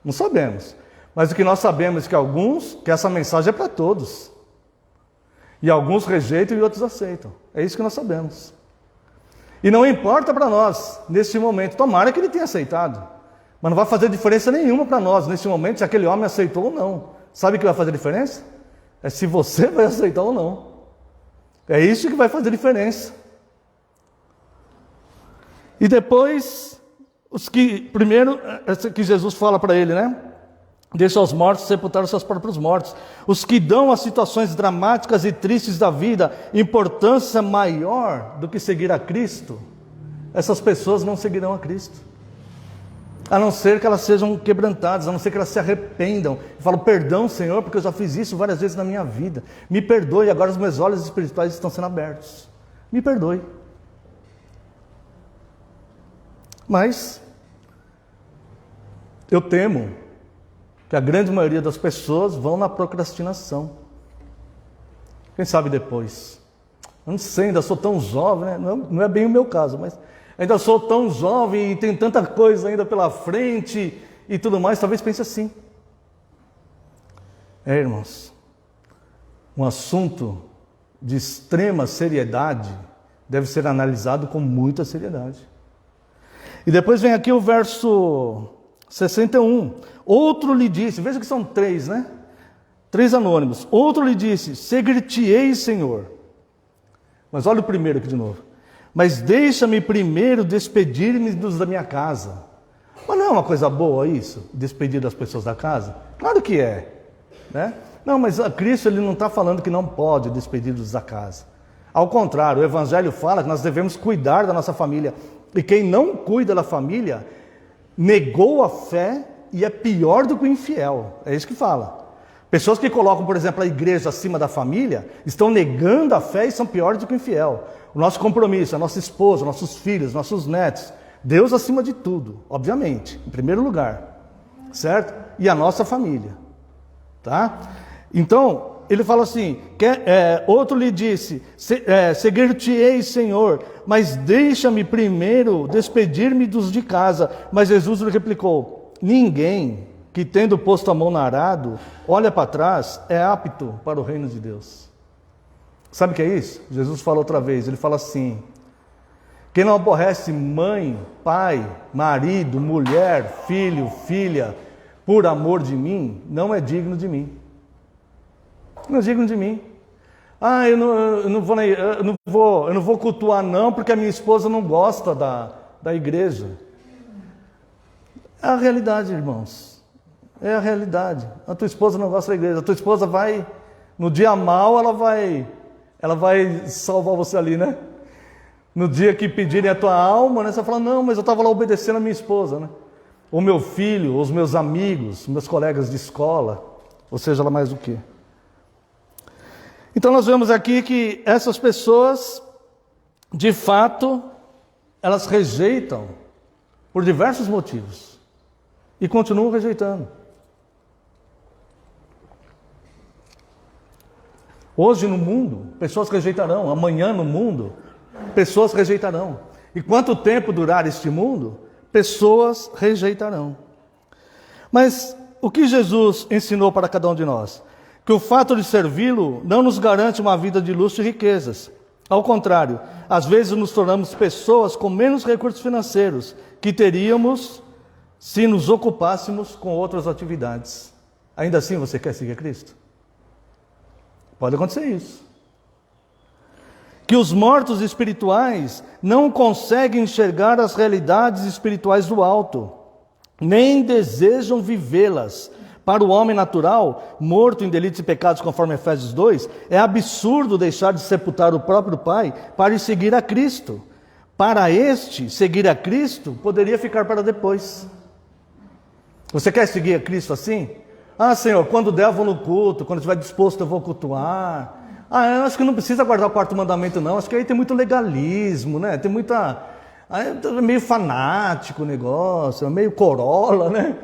Não sabemos. Mas o que nós sabemos é que essa mensagem é para todos. E alguns rejeitam e outros aceitam. É isso que nós sabemos. E não importa para nós, neste momento, tomara que ele tenha aceitado. Mas não vai fazer diferença nenhuma para nós, neste momento, se aquele homem aceitou ou não. Sabe o que vai fazer diferença? É se você vai aceitar ou não. É isso que vai fazer diferença. E depois, primeiro, que Jesus fala para ele, né? Deixa os mortos sepultar os seus próprios mortos. Os que dão às situações dramáticas e tristes da vida importância maior do que seguir a Cristo, essas pessoas não seguirão a Cristo. A não ser que elas sejam quebrantadas, a não ser que elas se arrependam. Eu falo, perdão, Senhor, porque eu já fiz isso várias vezes na minha vida. Me perdoe, agora os meus olhos espirituais estão sendo abertos. Me perdoe. Mas eu temo que a grande maioria das pessoas vão na procrastinação. Quem sabe depois? Eu não sei, ainda sou tão jovem, né? Não é bem o meu caso, mas ainda sou tão jovem e tem tanta coisa ainda pela frente e tudo mais, talvez pense assim. Irmãos, um assunto de extrema seriedade deve ser analisado com muita seriedade. E depois vem aqui o verso 61. Outro lhe disse, veja que são 3, né? 3 anônimos. Outro lhe disse, seguir-te-ei, Senhor. Mas olha o primeiro aqui de novo. Mas deixa-me primeiro despedir-me dos da minha casa. Mas não é uma coisa boa isso? Despedir das pessoas da casa? Claro que é, né? Não, mas Cristo ele não está falando que não pode despedir-dos da casa. Ao contrário, o Evangelho fala que nós devemos cuidar da nossa família. E quem não cuida da família, negou a fé e é pior do que o infiel. É isso que fala. Pessoas que colocam, por exemplo, a igreja acima da família, estão negando a fé e são piores do que o infiel. O nosso compromisso, a nossa esposa, nossos filhos, nossos netos, Deus acima de tudo, obviamente, em primeiro lugar, certo? E a nossa família, tá? Então, ele fala assim, outro lhe disse, seguir-te-ei, Senhor, mas deixa-me primeiro despedir-me dos de casa. Mas Jesus lhe replicou, ninguém que tendo posto a mão no arado, olha para trás, é apto para o reino de Deus. Sabe o que é isso? Jesus falou outra vez, ele fala assim, quem não aborrece mãe, pai, marido, mulher, filho, filha, por amor de mim, não é digno de mim. Não é digno de mim. Ah, eu não vou cultuar não, porque a minha esposa não gosta da igreja. É a realidade, irmãos. É a realidade. A tua esposa não gosta da igreja. A tua esposa vai, no dia mal, ela vai salvar você ali, né? No dia que pedirem a tua alma, né? Você fala, não, mas eu estava lá obedecendo a minha esposa, né? O meu filho, os meus amigos, meus colegas de escola, ou seja lá mais o quê. Então nós vemos aqui que essas pessoas, de fato, elas rejeitam por diversos motivos e continuam rejeitando. Hoje no mundo, pessoas rejeitarão. Amanhã no mundo, pessoas rejeitarão. E quanto tempo durar este mundo, pessoas rejeitarão. Mas o que Jesus ensinou para cada um de nós? Que o fato de servi-lo não nos garante uma vida de luxo e riquezas. Ao contrário, às vezes nos tornamos pessoas com menos recursos financeiros que teríamos se nos ocupássemos com outras atividades. Ainda assim você quer seguir a Cristo? Pode acontecer isso. Que os mortos espirituais não conseguem enxergar as realidades espirituais do alto, nem desejam vivê-las. Para o homem natural, morto em delitos e pecados, conforme Efésios 2, é absurdo deixar de sepultar o próprio Pai para ir seguir a Cristo. Para este, seguir a Cristo poderia ficar para depois. Você quer seguir a Cristo assim? Ah, Senhor, quando der eu vou no culto, quando estiver disposto eu vou cultuar. Ah, eu acho que não precisa guardar o quarto mandamento não, acho que aí tem muito legalismo, né? Tem muita... É meio fanático o negócio, é meio corolla, né?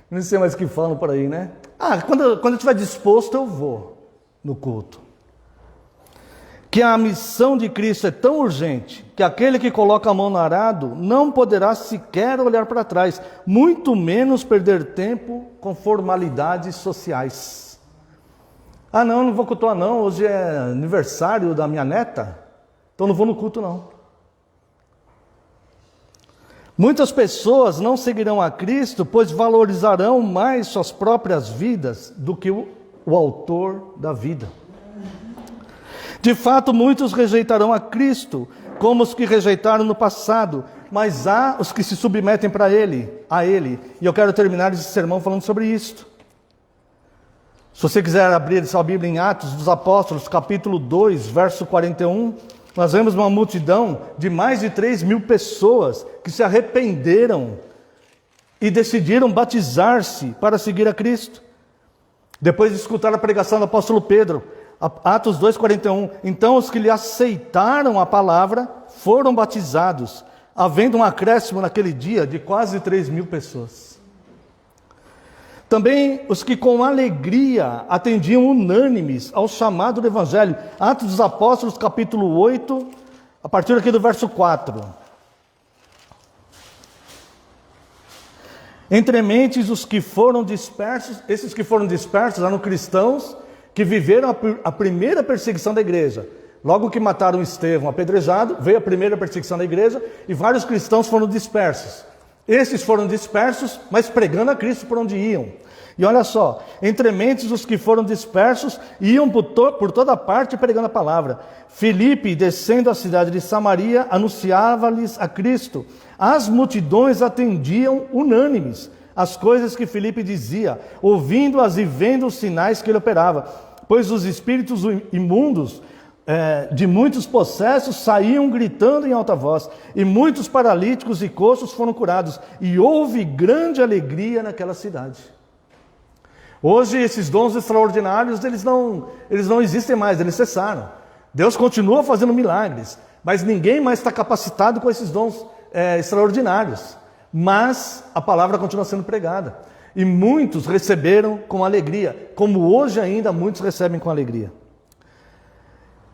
Não sei mais o que falam por aí, né? Ah, quando eu estiver disposto eu vou no culto. Que a missão de Cristo é tão urgente que aquele que coloca a mão no arado não poderá sequer olhar para trás, muito menos perder tempo com formalidades sociais. Ah, não vou cultuar não, hoje é aniversário da minha neta, então não vou no culto não. Muitas pessoas não seguirão a Cristo, pois valorizarão mais suas próprias vidas do que o autor da vida. De fato, muitos rejeitarão a Cristo, como os que rejeitaram no passado, mas há os que se submetem a Ele. E eu quero terminar esse sermão falando sobre isto. Se você quiser abrir sua Bíblia em Atos dos Apóstolos, capítulo 2, verso 41, nós vemos uma multidão de mais de 3.000 pessoas que se arrependeram e decidiram batizar-se para seguir a Cristo. Depois de escutar a pregação do apóstolo Pedro, Atos 2,41, então os que lhe aceitaram a palavra foram batizados, havendo um acréscimo naquele dia de quase 3.000 pessoas. Também os que com alegria atendiam unânimes ao chamado do Evangelho. Atos dos Apóstolos, capítulo 8, a partir aqui do verso 4. Entre mentes os que foram dispersos, esses que foram dispersos eram cristãos que viveram a primeira perseguição da igreja. Logo que mataram Estevão apedrejado, veio a primeira perseguição da igreja e vários cristãos foram dispersos. Esses foram dispersos, mas pregando a Cristo por onde iam. E olha só, entre mentes os que foram dispersos iam por toda parte pregando a palavra. Filipe, descendo a cidade de Samaria, anunciava-lhes a Cristo. As multidões atendiam unânimes as coisas que Filipe dizia, ouvindo-as e vendo os sinais que ele operava. Pois os espíritos imundos de muitos possessos saíam gritando em alta voz, e muitos paralíticos e coxos foram curados, e houve grande alegria naquela cidade. Hoje esses dons extraordinários, eles não existem mais, eles cessaram. Deus continua fazendo milagres, mas ninguém mais está capacitado com esses dons extraordinários. Mas a palavra continua sendo pregada, e muitos receberam com alegria, como hoje ainda muitos recebem com alegria.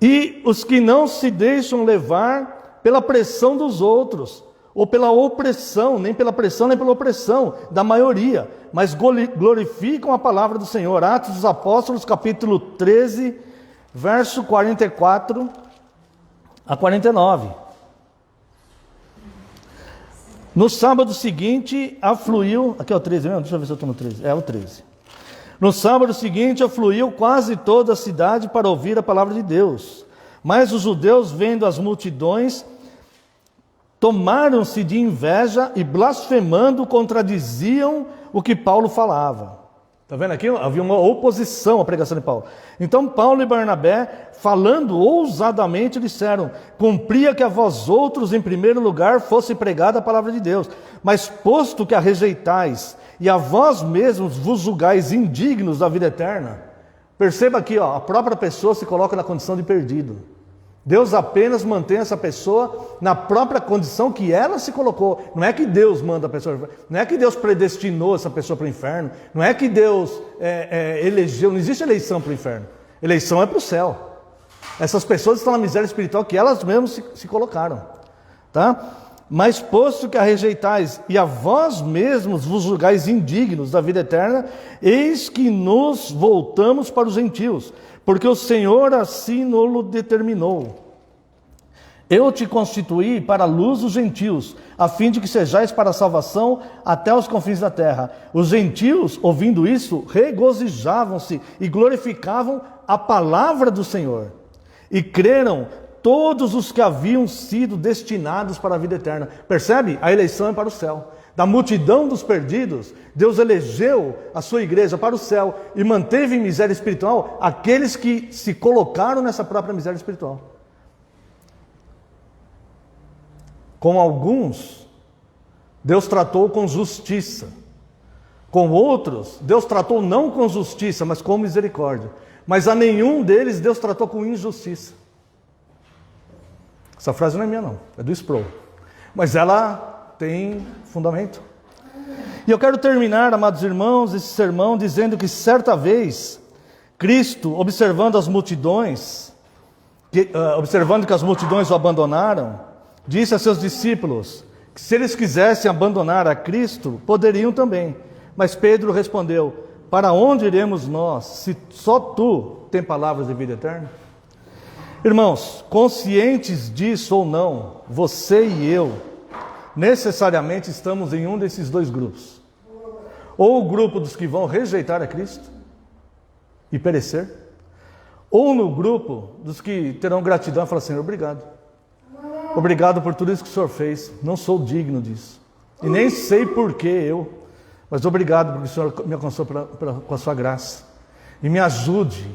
E os que não se deixam levar pela pressão dos outros, ou pela opressão, nem pela pressão nem pela opressão da maioria, mas glorificam a palavra do Senhor. Atos dos Apóstolos, capítulo 13, verso 44 a 49. No sábado seguinte, afluiu... Aqui é o 13 mesmo? Deixa eu ver se eu estou no 13. É o 13. No sábado seguinte, afluiu quase toda a cidade para ouvir a palavra de Deus. Mas os judeus, vendo as multidões, tomaram-se de inveja e, blasfemando, contradiziam o que Paulo falava. Está vendo aqui? Havia uma oposição à pregação de Paulo. Então Paulo e Barnabé, falando ousadamente, disseram: cumpria que a vós outros, em primeiro lugar, fosse pregada a palavra de Deus. Mas posto que a rejeitais, e a vós mesmos vos julgais indignos da vida eterna. Perceba aqui, a própria pessoa se coloca na condição de perdido. Deus apenas mantém essa pessoa na própria condição que ela se colocou. Não é que Deus manda a pessoa, não é que Deus predestinou essa pessoa para o inferno, não é que Deus elegeu, não existe eleição para o inferno. Eleição é para o céu. Essas pessoas estão na miséria espiritual que elas mesmas se colocaram. Tá? Mas posto que a rejeitais, e a vós mesmos vos julgais indignos da vida eterna, eis que nos voltamos para os gentios, porque o Senhor assim nos determinou. Eu te constituí para a luz dos gentios, a fim de que sejais para a salvação até os confins da terra. Os gentios, ouvindo isso, regozijavam-se e glorificavam a palavra do Senhor. E creram todos os que haviam sido destinados para a vida eterna. Percebe? A eleição é para o céu. Da multidão dos perdidos, Deus elegeu a sua igreja para o céu e manteve em miséria espiritual aqueles que se colocaram nessa própria miséria espiritual. Com alguns, Deus tratou com justiça. Com outros, Deus tratou não com justiça, mas com misericórdia. Mas a nenhum deles Deus tratou com injustiça. Essa frase não é minha não, é do Sproul. Mas ela tem fundamento. E eu quero terminar, amados irmãos, esse sermão dizendo que certa vez, Cristo, observando as multidões, observando que as multidões o abandonaram, disse a seus discípulos que se eles quisessem abandonar a Cristo, poderiam também. Mas Pedro respondeu: para onde iremos nós, se só tu tem palavras de vida eterna? Irmãos, conscientes disso ou não, você e eu, necessariamente estamos em um desses dois grupos. Ou o grupo dos que vão rejeitar a Cristo e perecer, ou no grupo dos que terão gratidão e falar: Senhor, obrigado. Obrigado por tudo isso que o Senhor fez. Não sou digno disso. E nem sei por que eu, mas obrigado porque o Senhor me alcançou com a sua graça. E me ajude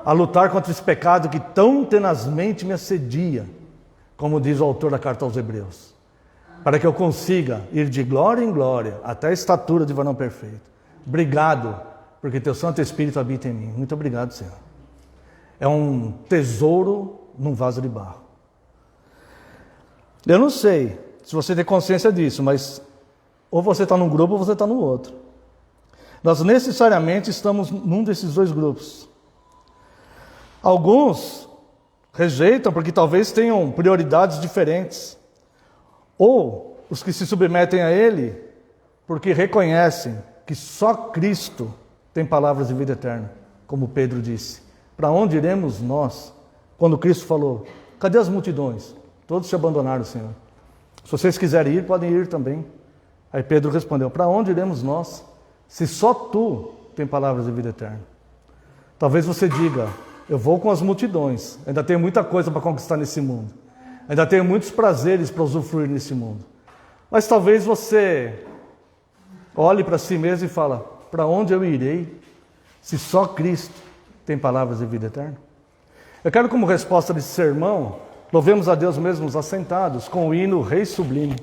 a lutar contra esse pecado que tão tenazmente me assedia, como diz o autor da carta aos Hebreus, para que eu consiga ir de glória em glória até a estatura de varão perfeito. Obrigado, porque teu Santo Espírito habita em mim. Muito obrigado, Senhor. É um tesouro num vaso de barro. Eu não sei se você tem consciência disso, mas ou você está num grupo ou você está no outro. Nós necessariamente estamos num desses dois grupos. Alguns rejeitam porque talvez tenham prioridades diferentes. Ou os que se submetem a Ele porque reconhecem que só Cristo tem palavras de vida eterna. Como Pedro disse: para onde iremos nós? Quando Cristo falou: cadê as multidões? Todos se abandonaram, Senhor. Se vocês quiserem ir, podem ir também. Aí Pedro respondeu: para onde iremos nós? Se só Tu tem palavras de vida eterna. Talvez você diga: eu vou com as multidões, ainda tenho muita coisa para conquistar nesse mundo, ainda tenho muitos prazeres para usufruir nesse mundo. Mas talvez você olhe para si mesmo e fala: para onde eu irei, se só Cristo tem palavras de vida eterna? Eu quero, como resposta desse sermão, louvemos a Deus mesmo assentados com o hino Rei Sublime.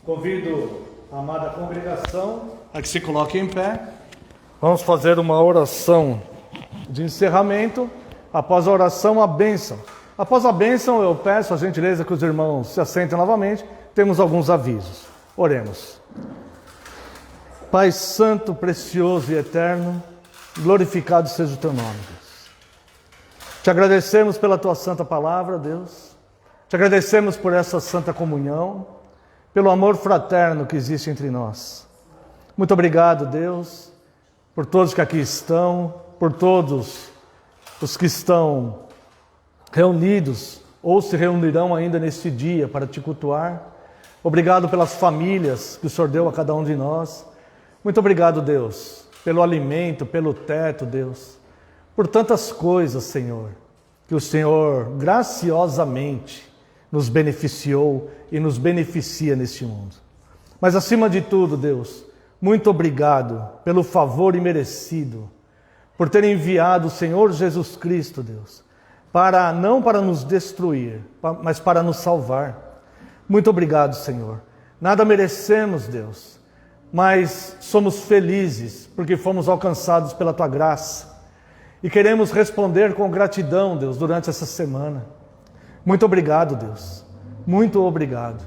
Convido a amada congregação a que se coloque em pé. Vamos fazer uma oração de encerramento. Após a oração, a bênção. Após a bênção, eu peço a gentileza que os irmãos se assentem novamente. Temos alguns avisos. Oremos. Pai Santo, precioso e eterno, glorificado seja o Teu nome, Deus. Te agradecemos pela Tua santa palavra, Deus. Te agradecemos por essa santa comunhão, pelo amor fraterno que existe entre nós. Muito obrigado, Deus, por todos que aqui estão, por todos os que estão reunidos ou se reunirão ainda neste dia para te cultuar. Obrigado pelas famílias que o Senhor deu a cada um de nós. Muito obrigado, Deus, pelo alimento, pelo teto, Deus, por tantas coisas, Senhor, que o Senhor graciosamente nos beneficiou e nos beneficia neste mundo. Mas acima de tudo, Deus, muito obrigado pelo favor imerecido, por ter enviado o Senhor Jesus Cristo, Deus, não para nos destruir, mas para nos salvar. Muito obrigado, Senhor. Nada merecemos, Deus, mas somos felizes porque fomos alcançados pela Tua graça. E queremos responder com gratidão, Deus, durante essa semana. Muito obrigado, Deus. Muito obrigado.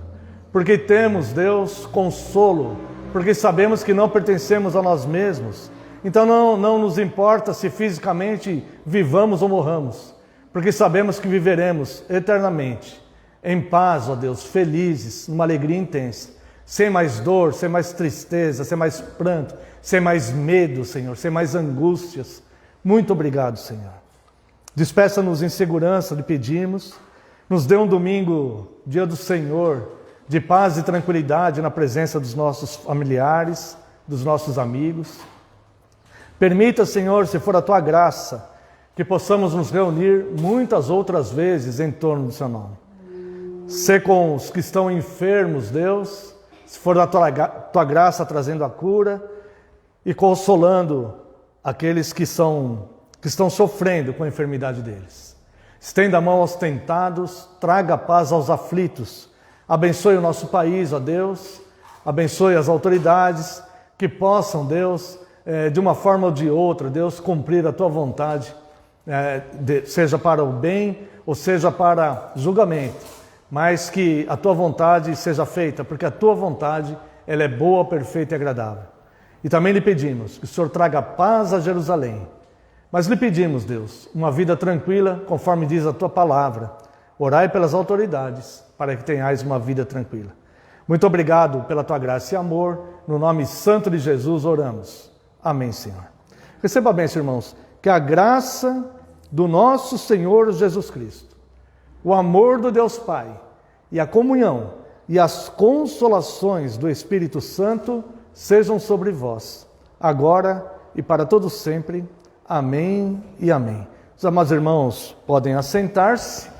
Porque temos, Deus, consolo. Porque sabemos que não pertencemos a nós mesmos. Então não nos importa se fisicamente vivamos ou morramos. Porque sabemos que viveremos eternamente. Em paz, ó Deus, felizes, numa alegria intensa. Sem mais dor, sem mais tristeza, sem mais pranto, sem mais medo, Senhor, sem mais angústias. Muito obrigado, Senhor. Despeça-nos em segurança, lhe pedimos. Nos dê um domingo, dia do Senhor, de paz e tranquilidade na presença dos nossos familiares, dos nossos amigos. Permita, Senhor, se for a Tua graça, que possamos nos reunir muitas outras vezes em torno do Seu nome. Ser com os que estão enfermos, Deus, se for da Tua graça trazendo a cura e consolando aqueles que estão sofrendo com a enfermidade deles. Estenda a mão aos tentados, traga paz aos aflitos. Abençoe o nosso país, ó Deus. Abençoe as autoridades que possam, Deus, de uma forma ou de outra, Deus, cumprir a Tua vontade, seja para o bem ou seja para julgamento, mas que a Tua vontade seja feita, porque a Tua vontade, ela é boa, perfeita e agradável. E também lhe pedimos que o Senhor traga paz a Jerusalém, mas lhe pedimos, Deus, uma vida tranquila, conforme diz a Tua palavra. Orai pelas autoridades, para que tenhais uma vida tranquila. Muito obrigado pela Tua graça e amor. No nome santo de Jesus oramos. Amém, Senhor. Receba a bênção, irmãos. Que a graça do nosso Senhor Jesus Cristo, o amor do Deus Pai e a comunhão e as consolações do Espírito Santo sejam sobre vós, agora e para todos sempre. Amém e amém. Os amados irmãos podem assentar-se.